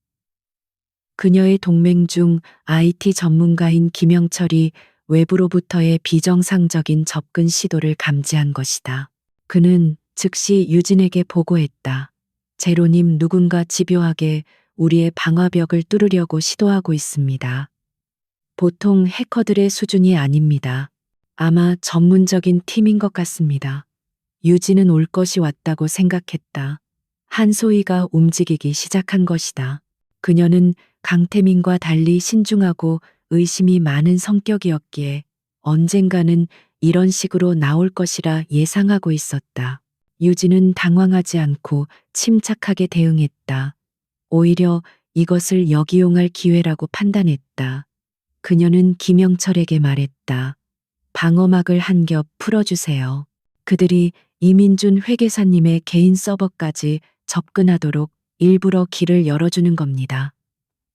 그녀의 동맹 중 IT 전문가인 김영철이 외부로부터의 비정상적인 접근 시도를 감지한 것이다. 그는 즉시 유진에게 보고했다. 제로님, 누군가 집요하게 우리의 방화벽을 뚫으려고 시도하고 있습니다. 보통 해커들의 수준이 아닙니다. 아마 전문적인 팀인 것 같습니다. 유진은 올 것이 왔다고 생각했다. 한소희가 움직이기 시작한 것이다. 그녀는 강태민과 달리 신중하고 의심이 많은 성격이었기에 언젠가는 이런 식으로 나올 것이라 예상하고 있었다. 유진은 당황하지 않고 침착하게 대응했다. 오히려 이것을 역이용할 기회라고 판단했다. 그녀는 김영철에게 말했다. 방어막을 한 겹 풀어주세요. 그들이 이민준 회계사님의 개인 서버까지 접근하도록 일부러 길을 열어주는 겁니다.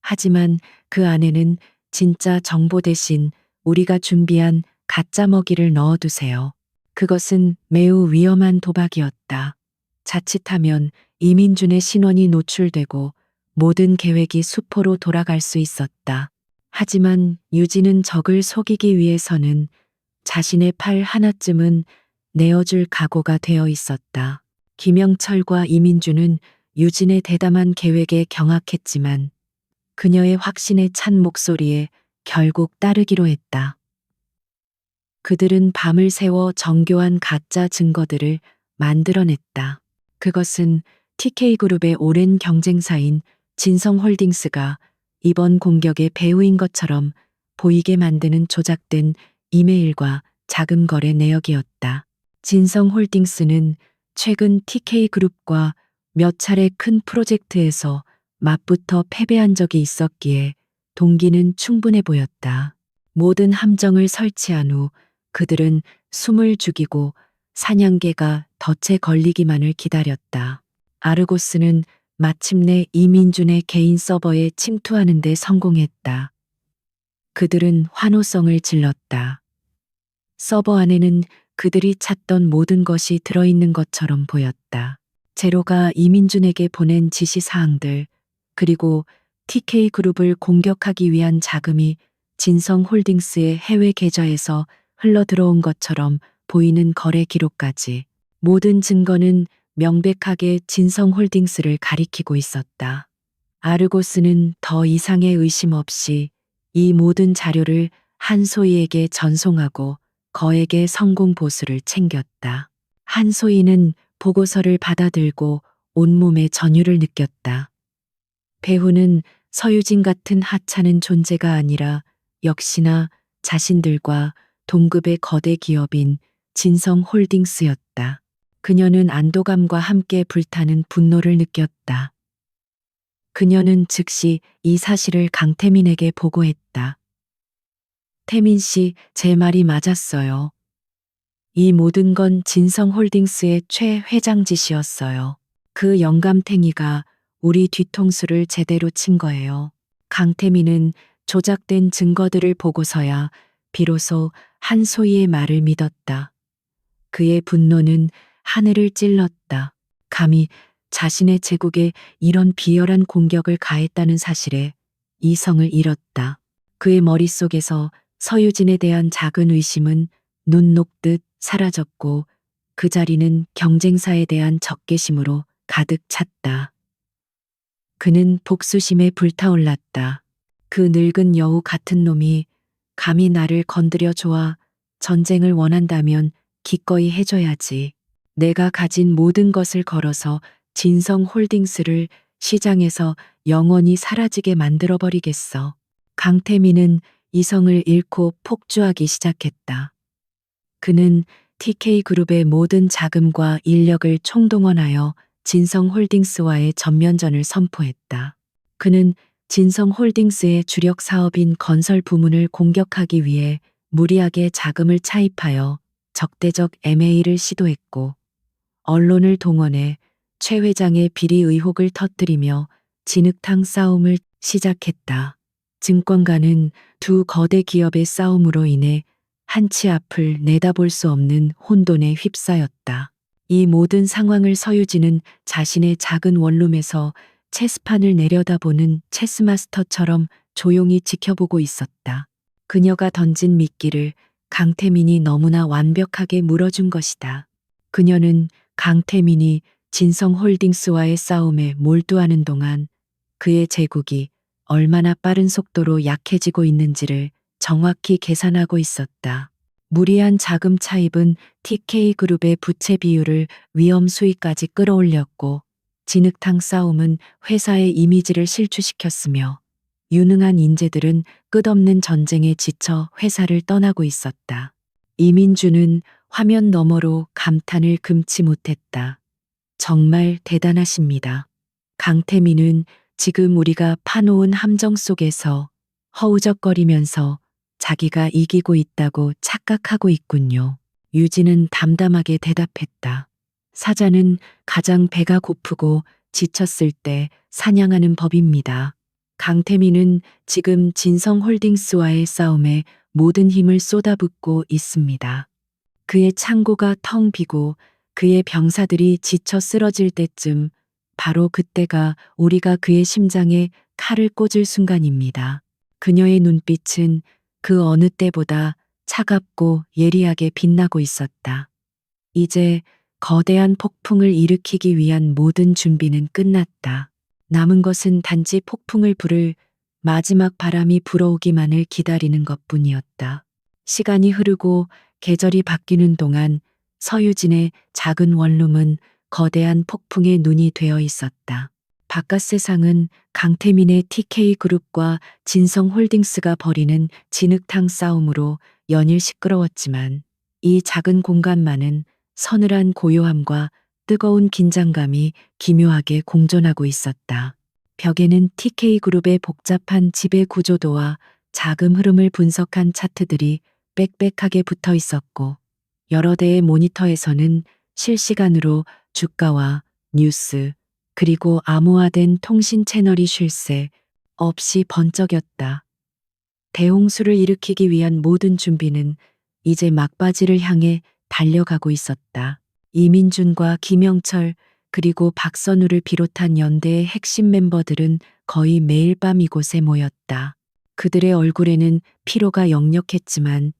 하지만 그 안에는 진짜 정보 대신 우리가 준비한 가짜 먹이를 넣어두세요. 그것은 매우 위험한 도박이었다. 자칫하면 이민준의 신원이 노출되고 모든 계획이 수포로 돌아갈 수 있었다. 하지만 유진은 적을 속이기 위해서는 자신의 팔 하나쯤은 내어줄 각오가 되어 있었다. 김영철과 이민주는 유진의 대담한 계획에 경악했지만 그녀의 확신에 찬 목소리에 결국 따르기로 했다. 그들은 밤을 새워 정교한 가짜 증거들을 만들어냈다. 그것은 TK그룹의 오랜 경쟁사인 진성홀딩스가 이번 공격의 배후인 것처럼 보이게 만드는 조작된 이메일과 자금 거래 내역이었다. 진성홀딩스는 최근 TK그룹과 몇 차례 큰 프로젝트에서 맞붙어 패배한 적이 있었기에 동기는 충분해 보였다. 모든 함정을 설치한 후 그들은 숨을 죽이고 사냥개가 덫에 걸리기만을 기다렸다. 아르고스는 마침내 이민준의 개인 서버에 침투하는 데 성공했다. 그들은 환호성을 질렀다. 서버 안에는 그들이 찾던 모든 것이 들어있는 것처럼 보였다. 제로가 이민준에게 보낸 지시사항들, 그리고 TK그룹을 공격하기 위한 자금이 진성홀딩스의 해외 계좌에서 흘러 들어온 것처럼 보이는 거래 기록까지. 모든 증거는 명백하게 진성홀딩스를 가리키고 있었다. 아르고스는 더 이상의 의심 없이 이 모든 자료를 한소희에게 전송하고 거액의 성공 보수를 챙겼다. 한소희는 보고서를 받아들고 온몸에 전율을 느꼈다. 배후는 서유진 같은 하찮은 존재가 아니라 역시나 자신들과 동급의 거대 기업인 진성홀딩스였다. 그녀는 안도감과 함께 불타는 분노를 느꼈다. 그녀는 즉시 이 사실을 강태민에게 보고했다. 태민 씨, 제 말이 맞았어요. 이 모든 건 진성홀딩스의 최 회장 짓이었어요. 그 영감탱이가 우리 뒤통수를 제대로 친 거예요. 강태민은 조작된 증거들을 보고서야 비로소 한소희의 말을 믿었다. 그의 분노는 하늘을 찔렀다. 감히 자신의 제국에 이런 비열한 공격을 가했다는 사실에 이성을 잃었다. 그의 머릿속에서 서유진에 대한 작은 의심은 눈 녹듯 사라졌고 그 자리는 경쟁사에 대한 적개심으로 가득 찼다. 그는 복수심에 불타올랐다. 그 늙은 여우 같은 놈이 감히 나를 건드려 좋아 전쟁을 원한다면 기꺼이 해줘야지. 내가 가진 모든 것을 걸어서 진성홀딩스를 시장에서 영원히 사라지게 만들어버리겠어. 강태민은 이성을 잃고 폭주하기 시작했다. 그는 TK그룹의 모든 자금과 인력을 총동원하여 진성홀딩스와의 전면전을 선포했다. 그는 진성홀딩스의 주력 사업인 건설 부문을 공격하기 위해 무리하게 자금을 차입하여 적대적 M&A를 시도했고 언론을 동원해 최 회장의 비리 의혹을 터뜨리며 진흙탕 싸움을 시작했다. 증권가는 두 거대 기업의 싸움으로 인해 한치 앞을 내다볼 수 없는 혼돈에 휩싸였다. 이 모든 상황을 서유진은 자신의 작은 원룸에서 체스판을 내려다보는 체스마스터처럼 조용히 지켜보고 있었다. 그녀가 던진 미끼를 강태민이 너무나 완벽하게 물어준 것이다. 그녀는 강태민이 진성홀딩스와의 싸움에 몰두하는 동안 그의 제국이 얼마나 빠른 속도로 약해지고 있는지를 정확히 계산하고 있었다. 무리한 자금 차입은 TK그룹의 부채 비율을 위험 수위까지 끌어올렸고 진흙탕 싸움은 회사의 이미지를 실추시켰으며 유능한 인재들은 끝없는 전쟁에 지쳐 회사를 떠나고 있었다. 이민주는 화면 너머로 감탄을 금치 못했다. 정말 대단하십니다. 강태민은 지금 우리가 파놓은 함정 속에서 허우적거리면서 자기가 이기고 있다고 착각하고 있군요. 유진은 담담하게 대답했다. 사자는 가장 배가 고프고 지쳤을 때 사냥하는 법입니다. 강태민은 지금 진성홀딩스와의 싸움에 모든 힘을 쏟아붓고 있습니다. 그의 창고가 텅 비고 그의 병사들이 지쳐 쓰러질 때쯤 바로 그때가 우리가 그의 심장에 칼을 꽂을 순간입니다. 그녀의 눈빛은 그 어느 때보다 차갑고 예리하게 빛나고 있었다. 이제 거대한 폭풍을 일으키기 위한 모든 준비는 끝났다. 남은 것은 단지 폭풍을 부를 마지막 바람이 불어오기만을 기다리는 것뿐이었다. 시간이 흐르고 계절이 바뀌는 동안 서유진의 작은 원룸은 거대한 폭풍의 눈이 되어 있었다. 바깥 세상은 강태민의 TK그룹과 진성홀딩스가 벌이는 진흙탕 싸움으로 연일 시끄러웠지만 이 작은 공간만은 서늘한 고요함과 뜨거운 긴장감이 기묘하게 공존하고 있었다. 벽에는 TK그룹의 복잡한 지배 구조도와 자금 흐름을 분석한 차트들이 빽빽하게 붙어 있었고, 여러 대의 모니터에서는 실시간으로 주가와 뉴스, 그리고 암호화된 통신 채널이 쉴 새 없이 번쩍였다. 대홍수를 일으키기 위한 모든 준비는 이제 막바지를 향해 달려가고 있었다. 이민준과 김영철 그리고 박선우를 비롯한 연대의 핵심 멤버들은 거의 매일 밤 이곳에 모였다. 그들의 얼굴에는 피로가 역력했지만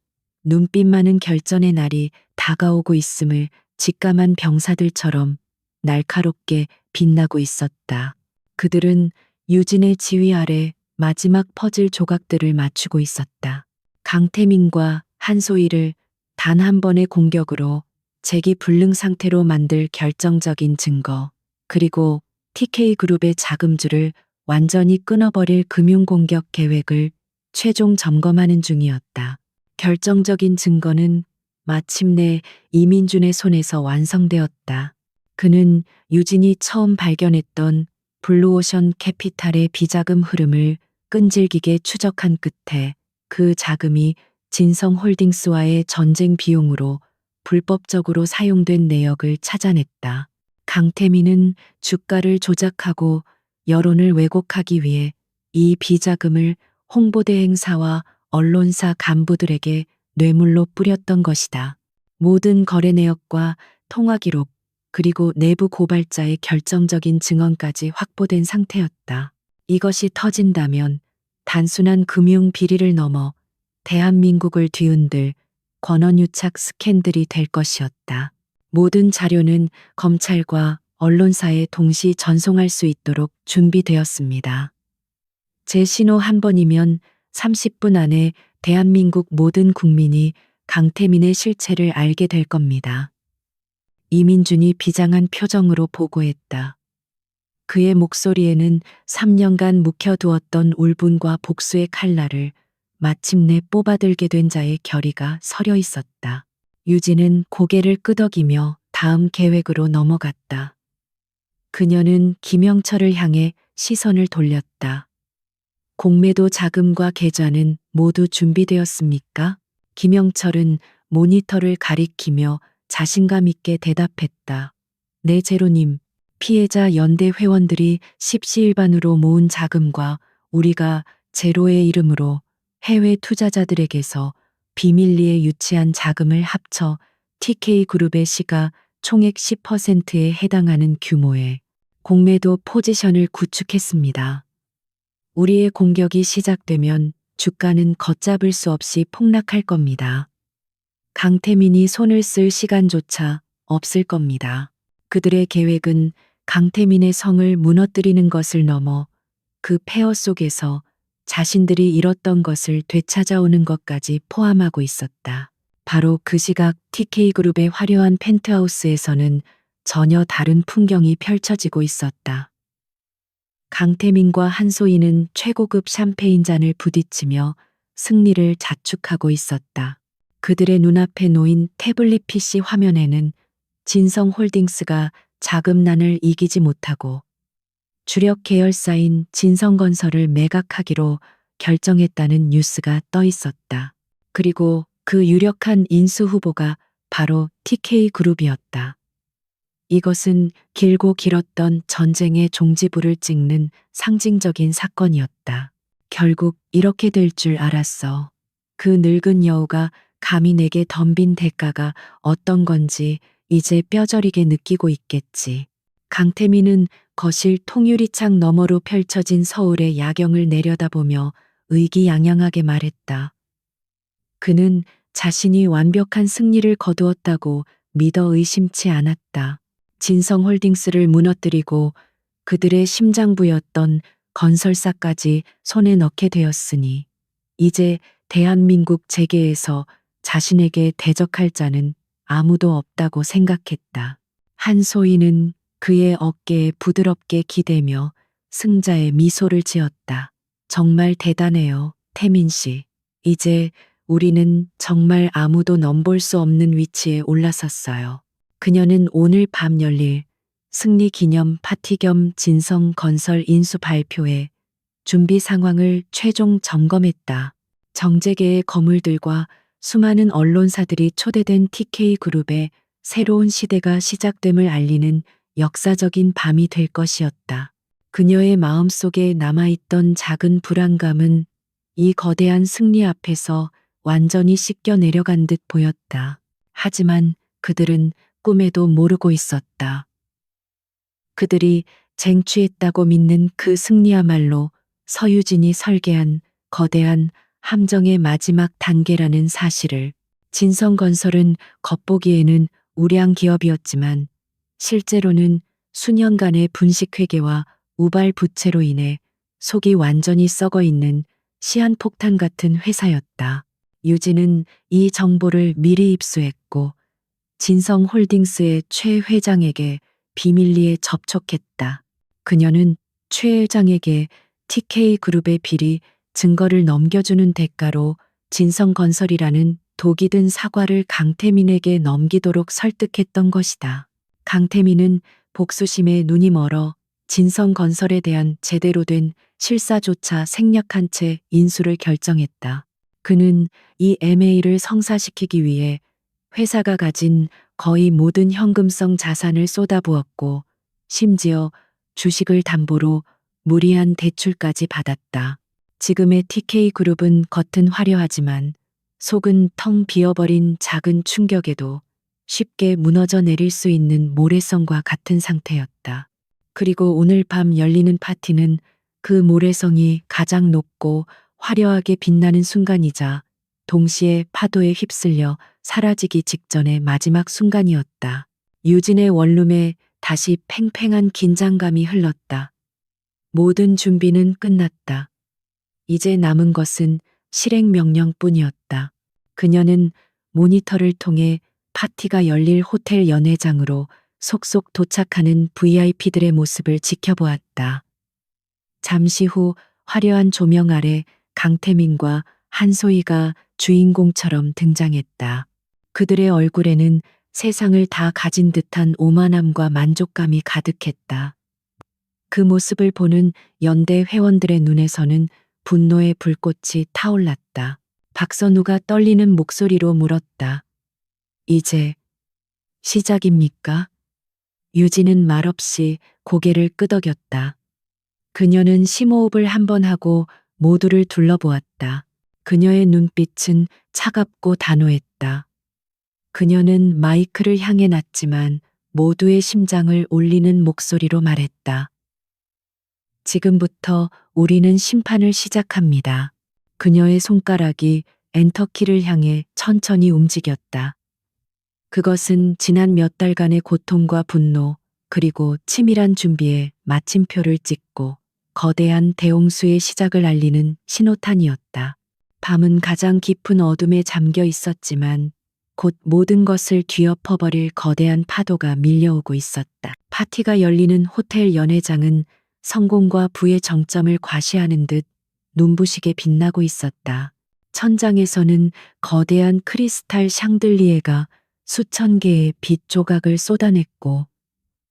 눈빛만은 결전의 날이 다가오고 있음을 직감한 병사들처럼 날카롭게 빛나고 있었다. 그들은 유진의 지휘 아래 마지막 퍼즐 조각들을 맞추고 있었다. 강태민과 한소희를 단 한 번의 공격으로 재기 불능 상태로 만들 결정적인 증거, 그리고 TK그룹의 자금줄을 완전히 끊어버릴 금융공격 계획을 최종 점검하는 중이었다. 결정적인 증거는 마침내 이민준의 손에서 완성되었다. 그는 유진이 처음 발견했던 블루오션 캐피탈의 비자금 흐름을 끈질기게 추적한 끝에 그 자금이 진성홀딩스와의 전쟁 비용으로 불법적으로 사용된 내역을 찾아냈다. 강태민은 주가를 조작하고 여론을 왜곡하기 위해 이 비자금을 홍보대 행사와 언론사 간부들에게 뇌물로 뿌렸던 것이다. 모든 거래 내역과 통화 기록, 그리고 내부 고발자의 결정적인 증언까지 확보된 상태였다. 이것이 터진다면 단순한 금융 비리를 넘어 대한민국을 뒤흔들 권언유착 스캔들이 될 것이었다. 모든 자료는 검찰과 언론사에 동시 전송할 수 있도록 준비되었습니다. 제 신호 한 번이면 30분 안에 대한민국 모든 국민이 강태민의 실체를 알게 될 겁니다. 이민준이 비장한 표정으로 보고했다. 그의 목소리에는 3년간 묵혀두었던 울분과 복수의 칼날을 마침내 뽑아들게 된 자의 결의가 서려 있었다. 유진은 고개를 끄덕이며 다음 계획으로 넘어갔다. 그녀는 김영철을 향해 시선을 돌렸다. 공매도 자금과 계좌는 모두 준비되었습니까? 김영철은 모니터를 가리키며 자신감 있게 대답했다. 네, 제로님. 피해자 연대 회원들이 십시일반으로 모은 자금과 우리가 제로의 이름으로 해외 투자자들에게서 비밀리에 유치한 자금을 합쳐 TK그룹의 시가 총액 10%에 해당하는 규모의 공매도 포지션을 구축했습니다. 우리의 공격이 시작되면 주가는 걷잡을 수 없이 폭락할 겁니다. 강태민이 손을 쓸 시간조차 없을 겁니다. 그들의 계획은 강태민의 성을 무너뜨리는 것을 넘어 그 폐허 속에서 자신들이 잃었던 것을 되찾아오는 것까지 포함하고 있었다. 바로 그 시각 TK그룹의 화려한 펜트하우스에서는 전혀 다른 풍경이 펼쳐지고 있었다. 강태민과 한소희는 최고급 샴페인 잔을 부딪히며 승리를 자축하고 있었다. 그들의 눈앞에 놓인 태블릿 PC 화면에는 진성홀딩스가 자금난을 이기지 못하고 주력 계열사인 진성건설을 매각하기로 결정했다는 뉴스가 떠 있었다. 그리고 그 유력한 인수 후보가 바로 TK그룹이었다. 이것은 길고 길었던 전쟁의 종지부를 찍는 상징적인 사건이었다. 결국 이렇게 될 줄 알았어. 그 늙은 여우가 감히 내게 덤빈 대가가 어떤 건지 이제 뼈저리게 느끼고 있겠지. 강태민은 거실 통유리창 너머로 펼쳐진 서울의 야경을 내려다보며 의기양양하게 말했다. 그는 자신이 완벽한 승리를 거두었다고 믿어 의심치 않았다. 진성홀딩스를 무너뜨리고 그들의 심장부였던 건설사까지 손에 넣게 되었으니 이제 대한민국 재계에서 자신에게 대적할 자는 아무도 없다고 생각했다. 한소희는 그의 어깨에 부드럽게 기대며 승자의 미소를 지었다. 정말 대단해요, 태민 씨. 이제 우리는 정말 아무도 넘볼 수 없는 위치에 올라섰어요. 그녀는 오늘 밤 열릴 승리 기념 파티 겸 진성 건설 인수 발표회 준비 상황을 최종 점검했다. 정재계의 거물들과 수많은 언론사들이 초대된 TK그룹의 새로운 시대가 시작됨을 알리는 역사적인 밤이 될 것이었다. 그녀의 마음속에 남아있던 작은 불안감은 이 거대한 승리 앞에서 완전히 씻겨 내려간 듯 보였다. 하지만 그들은 꿈에도 모르고 있었다. 그들이 쟁취했다고 믿는 그 승리야말로 서유진이 설계한 거대한 함정의 마지막 단계라는 사실을. 진성건설은 겉보기에는 우량 기업이었지만 실제로는 수년간의 분식회계와 우발 부채로 인해 속이 완전히 썩어 있는 시한폭탄 같은 회사였다. 유진은 이 정보를 미리 입수했고 진성홀딩스의 최 회장에게 비밀리에 접촉했다. 그녀는 최 회장에게 TK그룹의 비리 증거를 넘겨주는 대가로 진성건설이라는 독이 든 사과를 강태민에게 넘기도록 설득했던 것이다. 강태민은 복수심에 눈이 멀어 진성건설에 대한 제대로 된 실사조차 생략한 채 인수를 결정했다. 그는 이 MA를 성사시키기 위해 회사가 가진 거의 모든 현금성 자산을 쏟아부었고 심지어 주식을 담보로 무리한 대출까지 받았다. 지금의 TK그룹은 겉은 화려하지만 속은 텅 비어버린 작은 충격에도 쉽게 무너져 내릴 수 있는 모래성과 같은 상태였다. 그리고 오늘 밤 열리는 파티는 그 모래성이 가장 높고 화려하게 빛나는 순간이자 동시에 파도에 휩쓸려 사라지기 직전의 마지막 순간이었다. 유진의 원룸에 다시 팽팽한 긴장감이 흘렀다. 모든 준비는 끝났다. 이제 남은 것은 실행 명령뿐이었다. 그녀는 모니터를 통해 파티가 열릴 호텔 연회장으로 속속 도착하는 VIP들의 모습을 지켜보았다. 잠시 후 화려한 조명 아래 강태민과 한소희가 주인공처럼 등장했다. 그들의 얼굴에는 세상을 다 가진 듯한 오만함과 만족감이 가득했다. 그 모습을 보는 연대 회원들의 눈에서는 분노의 불꽃이 타올랐다. 박선우가 떨리는 목소리로 물었다. 이제 시작입니까? 유진은 말없이 고개를 끄덕였다. 그녀는 심호흡을 한 번 하고 모두를 둘러보았다. 그녀의 눈빛은 차갑고 단호했다. 그녀는 마이크를 향해 놨지만 모두의 심장을 울리는 목소리로 말했다. 지금부터 우리는 심판을 시작합니다. 그녀의 손가락이 엔터키를 향해 천천히 움직였다. 그것은 지난 몇 달간의 고통과 분노, 그리고 치밀한 준비에 마침표를 찍고 거대한 대홍수의 시작을 알리는 신호탄이었다. 밤은 가장 깊은 어둠에 잠겨 있었지만 곧 모든 것을 뒤엎어버릴 거대한 파도가 밀려오고 있었다. 파티가 열리는 호텔 연회장은 성공과 부의 정점을 과시하는 듯 눈부시게 빛나고 있었다. 천장에서는 거대한 크리스탈 샹들리에가 수천 개의 빛 조각을 쏟아냈고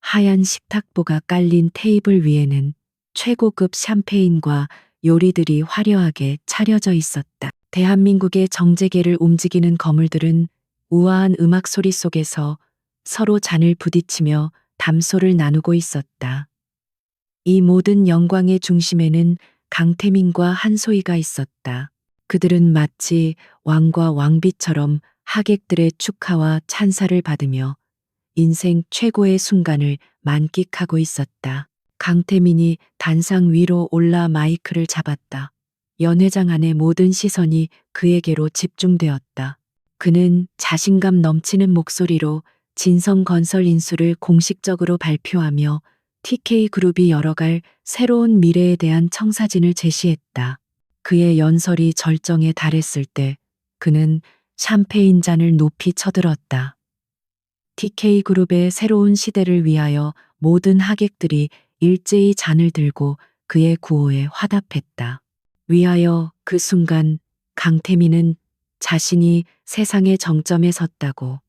하얀 식탁보가 깔린 테이블 위에는 최고급 샴페인과 요리들이 화려하게 차려져 있었다. 대한민국의 정재계를 움직이는 거물들은 우아한 음악 소리 속에서 서로 잔을 부딪히며 담소를 나누고 있었다. 이 모든 영광의 중심에는 강태민과 한소희가 있었다. 그들은 마치 왕과 왕비처럼 하객들의 축하와 찬사를 받으며 인생 최고의 순간을 만끽하고 있었다. 강태민이 단상 위로 올라 마이크를 잡았다. 연회장 안의 모든 시선이 그에게로 집중되었다. 그는 자신감 넘치는 목소리로 진성건설 인수를 공식적으로 발표하며 TK그룹이 열어갈 새로운 미래에 대한 청사진을 제시했다. 그의 연설이 절정에 달했을 때 그는 샴페인 잔을 높이 쳐들었다. TK그룹의 새로운 시대를 위하여 모든 하객들이 일제히 잔을 들고 그의 구호에 화답했다. 위하여 그 순간 강태민은 자신이 세상의 정점에 섰다고,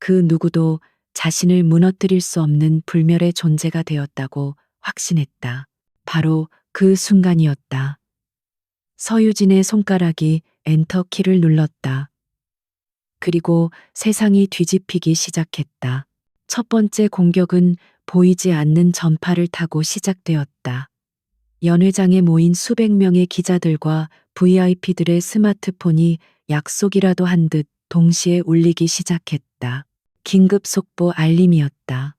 그 누구도 자신을 무너뜨릴 수 없는 불멸의 존재가 되었다고 확신했다. 바로 그 순간이었다. 서유진의 손가락이 엔터키를 눌렀다. 그리고 세상이 뒤집히기 시작했다. 첫 번째 공격은 보이지 않는 전파를 타고 시작되었다. 연회장에 모인 수백 명의 기자들과 VIP들의 스마트폰이 약속이라도 한 듯 동시에 울리기 시작했다. 긴급 속보 알림이었다.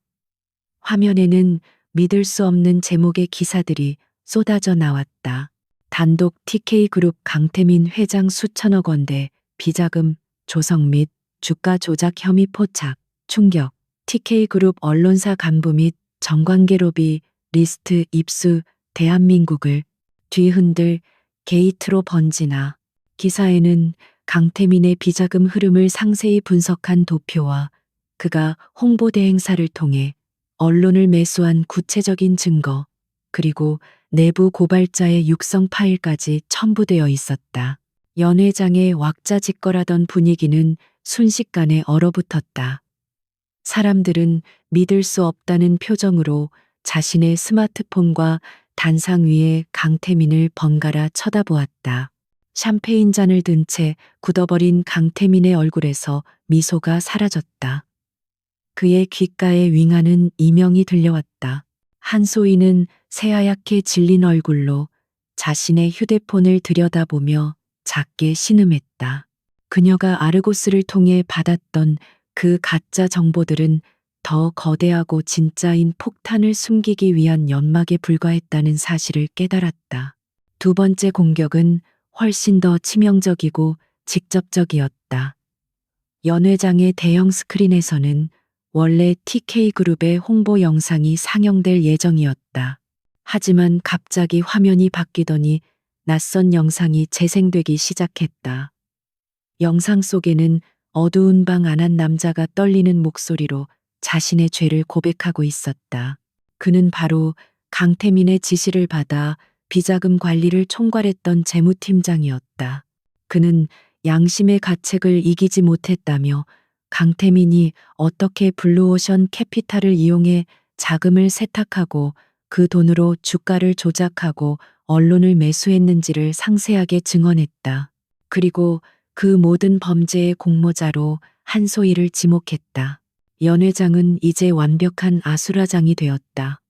화면에는 믿을 수 없는 제목의 기사들이 쏟아져 나왔다. 단독 TK그룹 강태민 회장 수천억 원대 비자금 조성 및 주가 조작 혐의 포착, 충격, TK그룹 언론사 간부 및 정관계 로비 리스트 입수, 대한민국을 뒤흔들 게이트로 번지나. 기사에는 강태민의 비자금 흐름을 상세히 분석한 도표와 그가 홍보대 행사를 통해 언론을 매수한 구체적인 증거, 그리고 내부 고발자의 육성 파일까지 첨부되어 있었다. 연회장의 왁자지껄하던 분위기는 순식간에 얼어붙었다. 사람들은 믿을 수 없다는 표정으로 자신의 스마트폰과 단상 위에 강태민을 번갈아 쳐다보았다. 샴페인 잔을 든 채 굳어버린 강태민의 얼굴에서 미소가 사라졌다. 그의 귓가에 윙하는 이명이 들려왔다. 한소희는 새하얗게 질린 얼굴로 자신의 휴대폰을 들여다보며 작게 신음했다. 그녀가 아르고스를 통해 받았던 그 가짜 정보들은 더 거대하고 진짜인 폭탄을 숨기기 위한 연막에 불과했다는 사실을 깨달았다. 두 번째 공격은 훨씬 더 치명적이고 직접적이었다. 연회장의 대형 스크린에서는 원래 TK그룹의 홍보 영상이 상영될 예정이었다. 하지만 갑자기 화면이 바뀌더니 낯선 영상이 재생되기 시작했다. 영상 속에는 어두운 방 안 한 남자가 떨리는 목소리로 자신의 죄를 고백하고 있었다. 그는 바로 강태민의 지시를 받아 비자금 관리를 총괄했던 재무팀장이었다. 그는 양심의 가책을 이기지 못했다며 강태민이 어떻게 블루오션 캐피탈을 이용해 자금을 세탁하고 그 돈으로 주가를 조작하고 언론을 매수했는지를 상세하게 증언했다. 그리고 그 모든 범죄의 공모자로 한소희를 지목했다. 연회장은 이제 완벽한 아수라장이 되었다.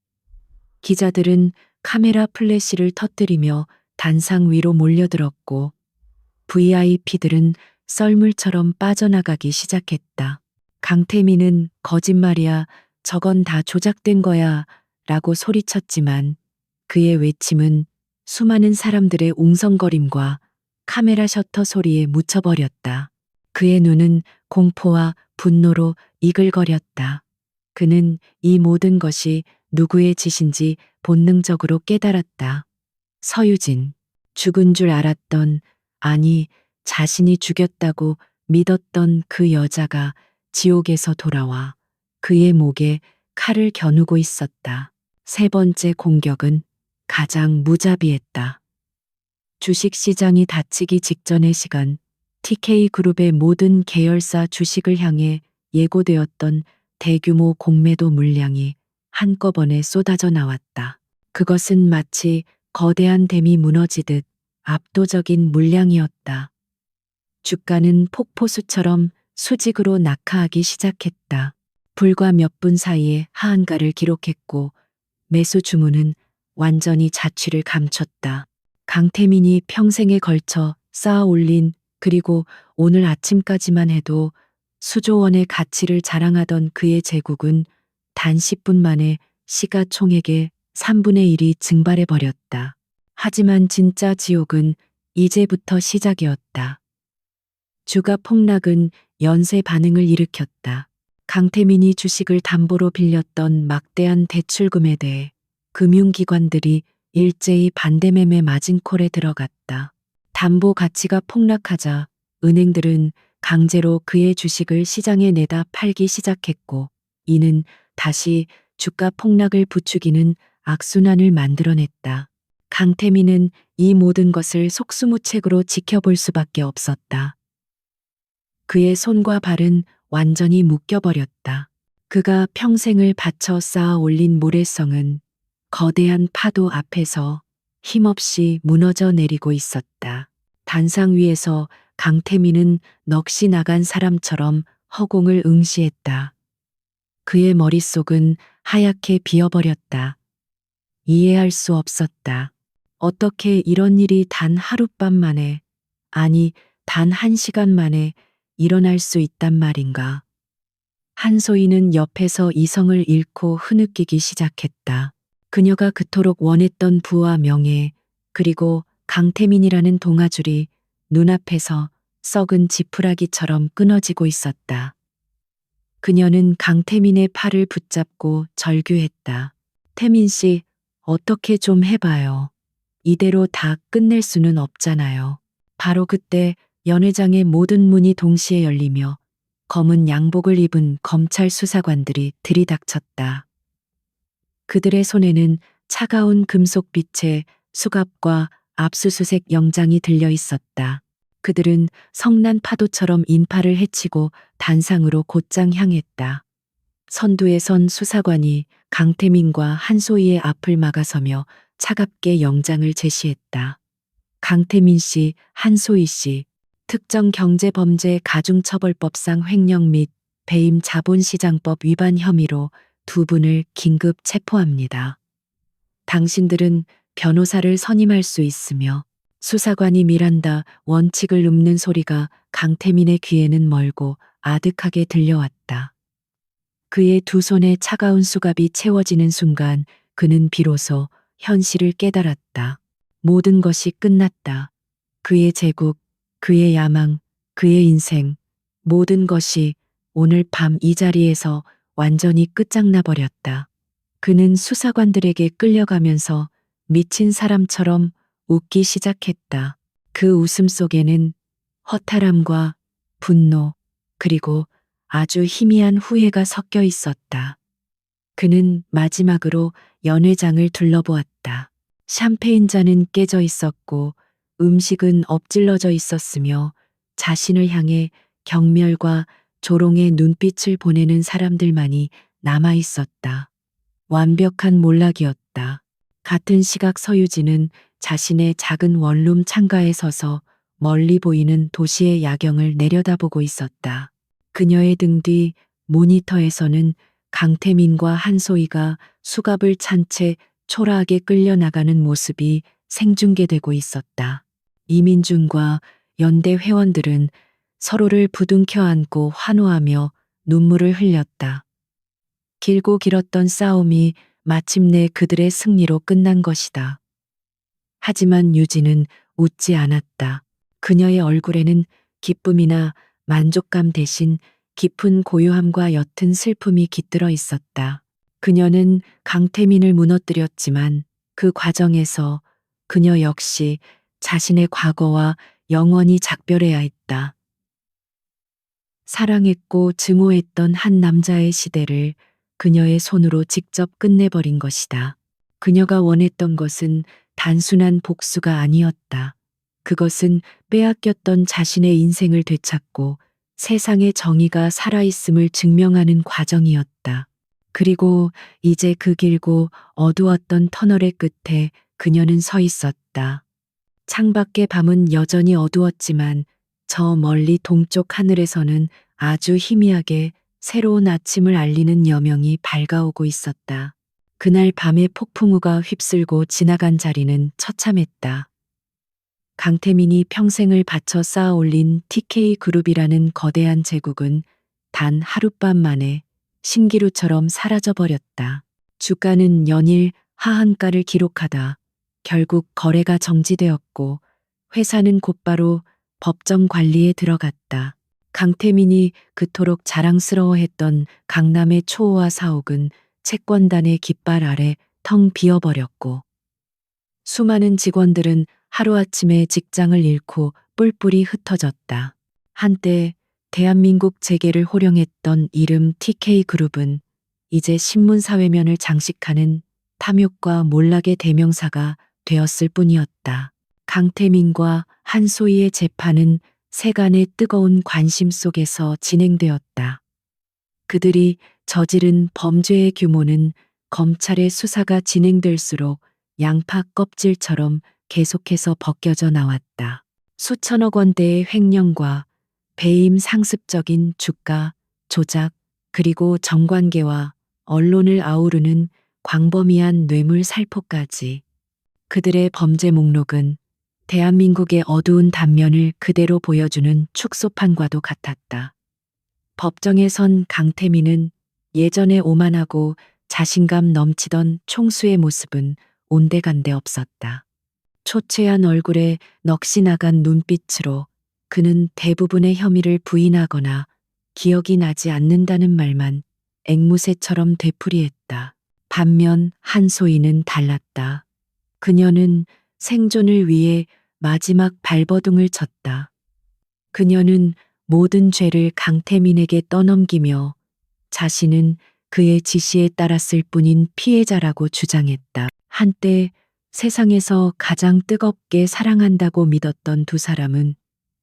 기자들은 카메라 플래시를 터뜨리며 단상 위로 몰려들었고 VIP들은 썰물처럼 빠져나가기 시작했다. 강태민은 거짓말이야, 저건 다 조작된 거야 라고 소리쳤지만 그의 외침은 수많은 사람들의 웅성거림과 카메라 셔터 소리에 묻혀버렸다. 그의 눈은 공포와 분노로 이글거렸다. 그는 이 모든 것이 누구의 짓인지 본능적으로 깨달았다. 서유진, 죽은 줄 알았던, 아니, 자신이 죽였다고 믿었던 그 여자가 지옥에서 돌아와 그의 목에 칼을 겨누고 있었다. 세 번째 공격은 가장 무자비했다. 주식시장이 닫히기 직전의 시간, TK그룹의 모든 계열사 주식을 향해 예고되었던 대규모 공매도 물량이 한꺼번에 쏟아져 나왔다. 그것은 마치 거대한 댐이 무너지듯 압도적인 물량이었다. 주가는 폭포수처럼 수직으로 낙하하기 시작했다. 불과 몇 분 사이에 하한가를 기록했고 매수 주문은 완전히 자취를 감췄다. 강태민이 평생에 걸쳐 쌓아 올린, 그리고 오늘 아침까지만 해도 수조 원의 가치를 자랑하던 그의 제국은 단 10분 만에 시가총액의 3분의 1이 증발해 버렸다. 하지만 진짜 지옥은 이제부터 시작이었다. 주가 폭락은 연쇄 반응을 일으켰다. 강태민이 주식을 담보로 빌렸던 막대한 대출금에 대해 금융기관들이 일제히 반대매매 마진콜에 들어갔다. 담보 가치가 폭락하자 은행들은 강제로 그의 주식을 시장에 내다 팔기 시작했고, 이는 다시 주가 폭락을 부추기는 악순환을 만들어냈다. 강태민은 이 모든 것을 속수무책으로 지켜볼 수밖에 없었다. 그의 손과 발은 완전히 묶여버렸다. 그가 평생을 바쳐 쌓아 올린 모래성은 거대한 파도 앞에서 힘없이 무너져 내리고 있었다. 단상 위에서 강태민은 넋이 나간 사람처럼 허공을 응시했다. 그의 머릿속은 하얗게 비어버렸다. 이해할 수 없었다. 어떻게 이런 일이 단 하룻밤 만에, 아니, 단 1시간 만에 일어날 수 있단 말인가. 한소희는 옆에서 이성을 잃고 흐느끼기 시작했다. 그녀가 그토록 원했던 부와 명예, 그리고 강태민이라는 동아줄이 눈앞에서 썩은 지푸라기처럼 끊어지고 있었다. 그녀는 강태민의 팔을 붙잡고 절규했다. 태민 씨, 어떻게 좀 해봐요. 이대로 다 끝낼 수는 없잖아요. 바로 그때 연회장의 모든 문이 동시에 열리며 검은 양복을 입은 검찰 수사관들이 들이닥쳤다. 그들의 손에는 차가운 금속빛의 수갑과 압수수색 영장이 들려 있었다. 그들은 성난 파도처럼 인파를 헤치고 단상으로 곧장 향했다. 선두에 선 수사관이 강태민과 한소희의 앞을 막아서며 차갑게 영장을 제시했다. 강태민 씨, 한소희 씨, 특정 경제범죄 가중처벌법상 횡령 및 배임 자본시장법 위반 혐의로 두 분을 긴급 체포합니다. 당신들은 변호사를 선임할 수 있으며, 수사관이 밀한다 원칙을 읊는 소리가 강태민의 귀에는 멀고 아득하게 들려왔다. 그의 두 손에 차가운 수갑이 채워지는 순간 그는 비로소 현실을 깨달았다. 모든 것이 끝났다. 그의 제국, 그의 야망, 그의 인생, 모든 것이 오늘 밤 이 자리에서 완전히 끝장나 버렸다. 그는 수사관들에게 끌려가면서 미친 사람처럼 웃기 시작했다. 그 웃음 속에는 허탈함과 분노, 그리고 아주 희미한 후회가 섞여 있었다. 그는 마지막으로 연회장을 둘러보았다. 샴페인 잔은 깨져 있었고 음식은 엎질러져 있었으며 자신을 향해 경멸과 조롱의 눈빛을 보내는 사람들만이 남아 있었다. 완벽한 몰락이었다. 같은 시각 서유진은 자신의 작은 원룸 창가에 서서 멀리 보이는 도시의 야경을 내려다보고 있었다. 그녀의 등 뒤 모니터에서는 강태민과 한소희가 수갑을 찬 채 초라하게 끌려나가는 모습이 생중계되고 있었다. 이민준과 연대 회원들은 서로를 부둥켜 안고 환호하며 눈물을 흘렸다. 길고 길었던 싸움이 마침내 그들의 승리로 끝난 것이다. 하지만 유진은 웃지 않았다. 그녀의 얼굴에는 기쁨이나 만족감 대신 깊은 고요함과 옅은 슬픔이 깃들어 있었다. 그녀는 강태민을 무너뜨렸지만 그 과정에서 그녀 역시 자신의 과거와 영원히 작별해야 했다. 사랑했고 증오했던 한 남자의 시대를 그녀의 손으로 직접 끝내버린 것이다. 그녀가 원했던 것은 단순한 복수가 아니었다. 그것은 빼앗겼던 자신의 인생을 되찾고 세상의 정의가 살아있음을 증명하는 과정이었다. 그리고 이제 그 길고 어두웠던 터널의 끝에 그녀는 서 있었다. 창밖의 밤은 여전히 어두웠지만 저 멀리 동쪽 하늘에서는 아주 희미하게 새로운 아침을 알리는 여명이 밝아오고 있었다. 그날 밤의 폭풍우가 휩쓸고 지나간 자리는 처참했다. 강태민이 평생을 바쳐 쌓아 올린 TK그룹이라는 거대한 제국은 단 하룻밤 만에 신기루처럼 사라져버렸다. 주가는 연일 하한가를 기록하다 결국 거래가 정지되었고 회사는 곧바로 법정 관리에 들어갔다. 강태민이 그토록 자랑스러워했던 강남의 초호화 사옥은 채권단의 깃발 아래 텅 비어버렸고 수많은 직원들은 하루아침에 직장을 잃고 뿔뿔이 흩어졌다. 한때 대한민국 재계를 호령했던 이름 TK그룹은 이제 신문 사회면을 장식하는 탐욕과 몰락의 대명사가 되었을 뿐이었다. 강태민과 한소희의 재판은 세간의 뜨거운 관심 속에서 진행되었다. 그들이 저지른 범죄의 규모는 검찰의 수사가 진행될수록 양파 껍질처럼 계속해서 벗겨져 나왔다. 수천억 원대의 횡령과 배임 상습적인 주가 조작 그리고 정관계와 언론을 아우르는 광범위한 뇌물 살포까지 그들의 범죄 목록은 대한민국의 어두운 단면을 그대로 보여주는 축소판과도 같았다. 법정에 선 강태민은 예전에 오만하고 자신감 넘치던 총수의 모습은 온데간데 없었다. 초췌한 얼굴에 넋이 나간 눈빛으로 그는 대부분의 혐의를 부인하거나 기억이 나지 않는다는 말만 앵무새처럼 되풀이했다. 반면 한소희는 달랐다. 그녀는 생존을 위해 마지막 발버둥을 쳤다. 그녀는 모든 죄를 강태민에게 떠넘기며 자신은 그의 지시에 따랐을 뿐인 피해자라고 주장했다. 한때 세상에서 가장 뜨겁게 사랑한다고 믿었던 두 사람은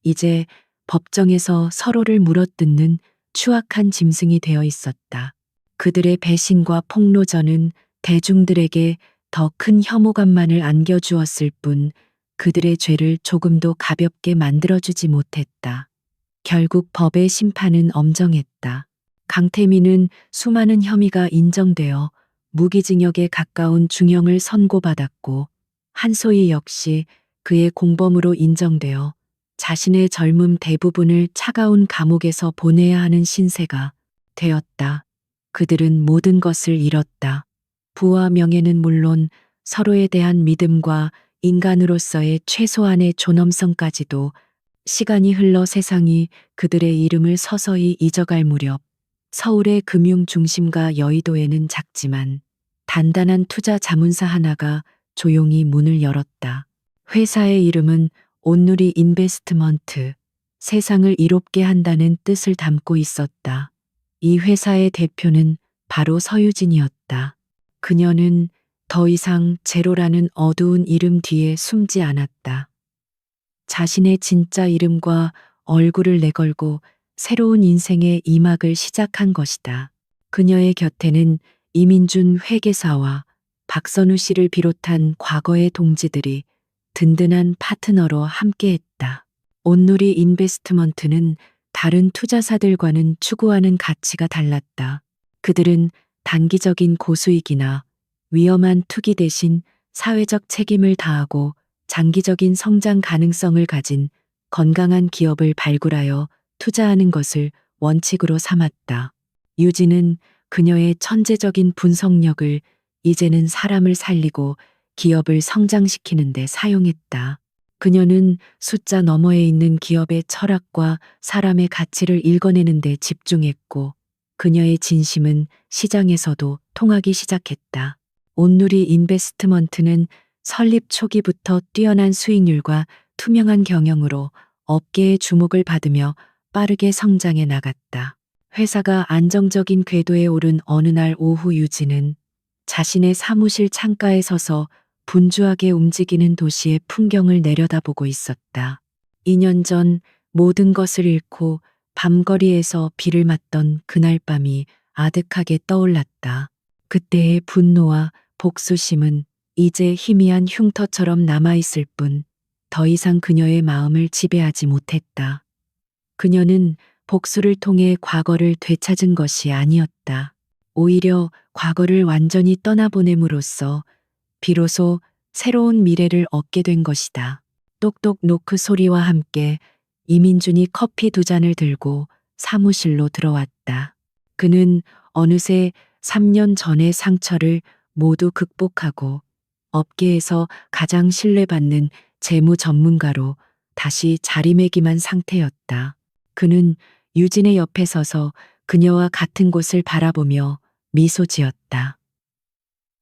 이제 법정에서 서로를 물어뜯는 추악한 짐승이 되어 있었다. 그들의 배신과 폭로전은 대중들에게 더 큰 혐오감만을 안겨주었을 뿐 그들의 죄를 조금도 가볍게 만들어주지 못했다. 결국 법의 심판은 엄정했다. 강태민은 수많은 혐의가 인정되어 무기징역에 가까운 중형을 선고받았고 한소희 역시 그의 공범으로 인정되어 자신의 젊음 대부분을 차가운 감옥에서 보내야 하는 신세가 되었다. 그들은 모든 것을 잃었다. 부와 명예는 물론 서로에 대한 믿음과 인간으로서의 최소한의 존엄성까지도. 시간이 흘러 세상이 그들의 이름을 서서히 잊어갈 무렵 서울의 금융 중심가 여의도에는 작지만 단단한 투자 자문사 하나가 조용히 문을 열었다. 회사의 이름은 온누리 인베스트먼트, 세상을 이롭게 한다는 뜻을 담고 있었다. 이 회사의 대표는 바로 서유진이었다. 그녀는 더 이상 제로라는 어두운 이름 뒤에 숨지 않았다. 자신의 진짜 이름과 얼굴을 내걸고 새로운 인생의 이막을 시작한 것이다. 그녀의 곁에는 이민준 회계사와 박선우 씨를 비롯한 과거의 동지들이 든든한 파트너로 함께했다. 온누리 인베스트먼트는 다른 투자사들과는 추구하는 가치가 달랐다. 그들은 단기적인 고수익이나 위험한 투기 대신 사회적 책임을 다하고 장기적인 성장 가능성을 가진 건강한 기업을 발굴하여 투자하는 것을 원칙으로 삼았다. 유진은 그녀의 천재적인 분석력을 이제는 사람을 살리고 기업을 성장시키는 데 사용했다. 그녀는 숫자 너머에 있는 기업의 철학과 사람의 가치를 읽어내는 데 집중했고 그녀의 진심은 시장에서도 통하기 시작했다. 온누리 인베스트먼트는 설립 초기부터 뛰어난 수익률과 투명한 경영으로 업계의 주목을 받으며 빠르게 성장해 나갔다. 회사가 안정적인 궤도에 오른 어느 날 오후 유진은 자신의 사무실 창가에 서서 분주하게 움직이는 도시의 풍경을 내려다보고 있었다. 2년 전 모든 것을 잃고 밤거리에서 비를 맞던 그날 밤이 아득하게 떠올랐다. 그때의 분노와 복수심은 이제 희미한 흉터처럼 남아있을 뿐 더 이상 그녀의 마음을 지배하지 못했다. 그녀는 복수를 통해 과거를 되찾은 것이 아니었다. 오히려 과거를 완전히 떠나보냄으로써 비로소 새로운 미래를 얻게 된 것이다. 똑똑 노크 소리와 함께 이민준이 커피 두 잔을 들고 사무실로 들어왔다. 그는 어느새 3년 전의 상처를 모두 극복하고 업계에서 가장 신뢰받는 재무 전문가로 다시 자리매김한 상태였다. 그는 유진의 옆에 서서 그녀와 같은 곳을 바라보며 미소 지었다.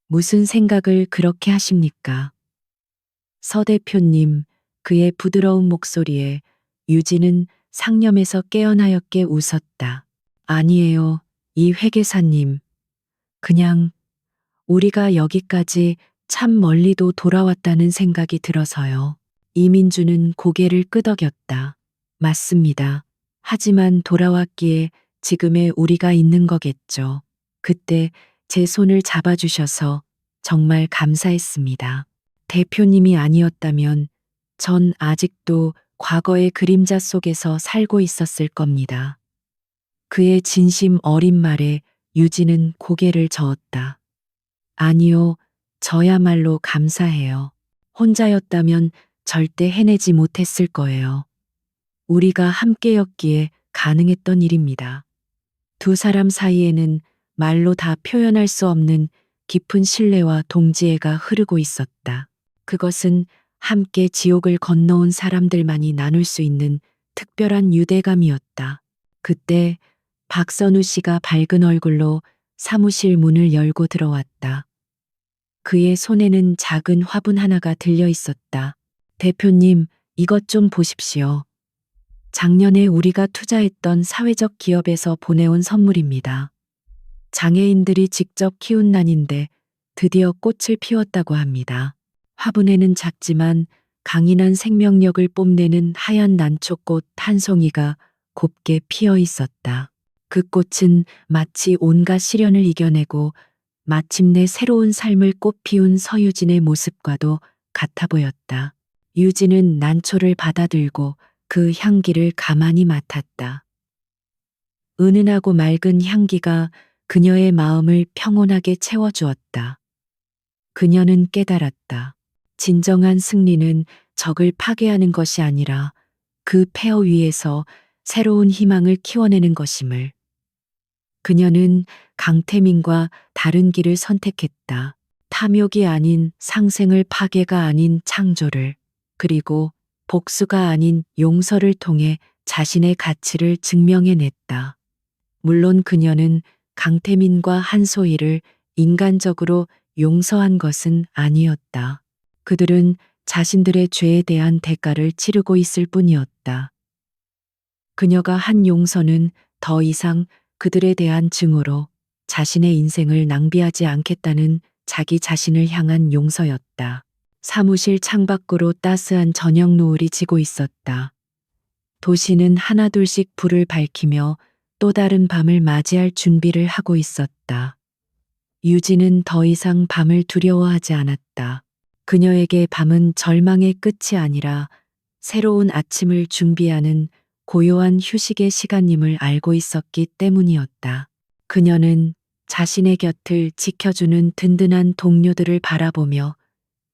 무슨 생각을 그렇게 하십니까? 서 대표님, 그의 부드러운 목소리에 유진은 상념에서 깨어나였게 웃었다. 아니에요, 이 회계사님. 그냥 우리가 여기까지 참 멀리도 돌아왔다는 생각이 들어서요. 이민주는 고개를 끄덕였다. 맞습니다. 하지만 돌아왔기에 지금의 우리가 있는 거겠죠. 그때 제 손을 잡아주셔서 정말 감사했습니다. 대표님이 아니었다면 전 아직도 과거의 그림자 속에서 살고 있었을 겁니다. 그의 진심 어린 말에 유진은 고개를 저었다. 아니요, 저야말로 감사해요. 혼자였다면 절대 해내지 못했을 거예요. 우리가 함께였기에 가능했던 일입니다. 두 사람 사이에는 말로 다 표현할 수 없는 깊은 신뢰와 동지애가 흐르고 있었다. 그것은 함께 지옥을 건너온 사람들만이 나눌 수 있는 특별한 유대감이었다. 그때 박선우 씨가 밝은 얼굴로 사무실 문을 열고 들어왔다. 그의 손에는 작은 화분 하나가 들려 있었다. 대표님, 이것 좀 보십시오. 작년에 우리가 투자했던 사회적 기업에서 보내온 선물입니다. 장애인들이 직접 키운 난인데 드디어 꽃을 피웠다고 합니다. 화분에는 작지만 강인한 생명력을 뽐내는 하얀 난초꽃 한 송이가 곱게 피어 있었다. 그 꽃은 마치 온갖 시련을 이겨내고 마침내 새로운 삶을 꽃피운 서유진의 모습과도 같아 보였다. 유진은 난초를 받아들고 그 향기를 가만히 맡았다. 은은하고 맑은 향기가 그녀의 마음을 평온하게 채워주었다. 그녀는 깨달았다. 진정한 승리는 적을 파괴하는 것이 아니라 그 폐허 위에서 새로운 희망을 키워내는 것임을. 그녀는 강태민과 다른 길을 선택했다. 탐욕이 아닌 상생을, 파괴가 아닌 창조를, 그리고 복수가 아닌 용서를 통해 자신의 가치를 증명해냈다. 물론 그녀는 강태민과 한소희를 인간적으로 용서한 것은 아니었다. 그들은 자신들의 죄에 대한 대가를 치르고 있을 뿐이었다. 그녀가 한 용서는 더 이상 그들에 대한 증오로 자신의 인생을 낭비하지 않겠다는 자기 자신을 향한 용서였다. 사무실 창밖으로 따스한 저녁 노을이 지고 있었다. 도시는 하나둘씩 불을 밝히며 또 다른 밤을 맞이할 준비를 하고 있었다. 유진은 더 이상 밤을 두려워하지 않았다. 그녀에게 밤은 절망의 끝이 아니라 새로운 아침을 준비하는 고요한 휴식의 시간임을 알고 있었기 때문이었다. 그녀는 자신의 곁을 지켜주는 든든한 동료들을 바라보며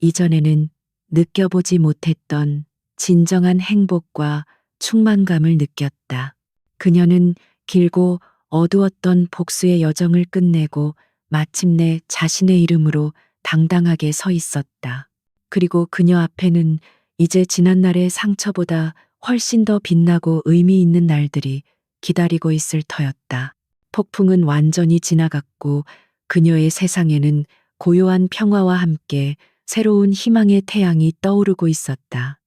이전에는 느껴보지 못했던 진정한 행복과 충만감을 느꼈다. 그녀는 길고 어두웠던 복수의 여정을 끝내고 마침내 자신의 이름으로 당당하게 서 있었다. 그리고 그녀 앞에는 이제 지난날의 상처보다 훨씬 더 빛나고 의미 있는 날들이 기다리고 있을 터였다. 폭풍은 완전히 지나갔고 그녀의 세상에는 고요한 평화와 함께 새로운 희망의 태양이 떠오르고 있었다.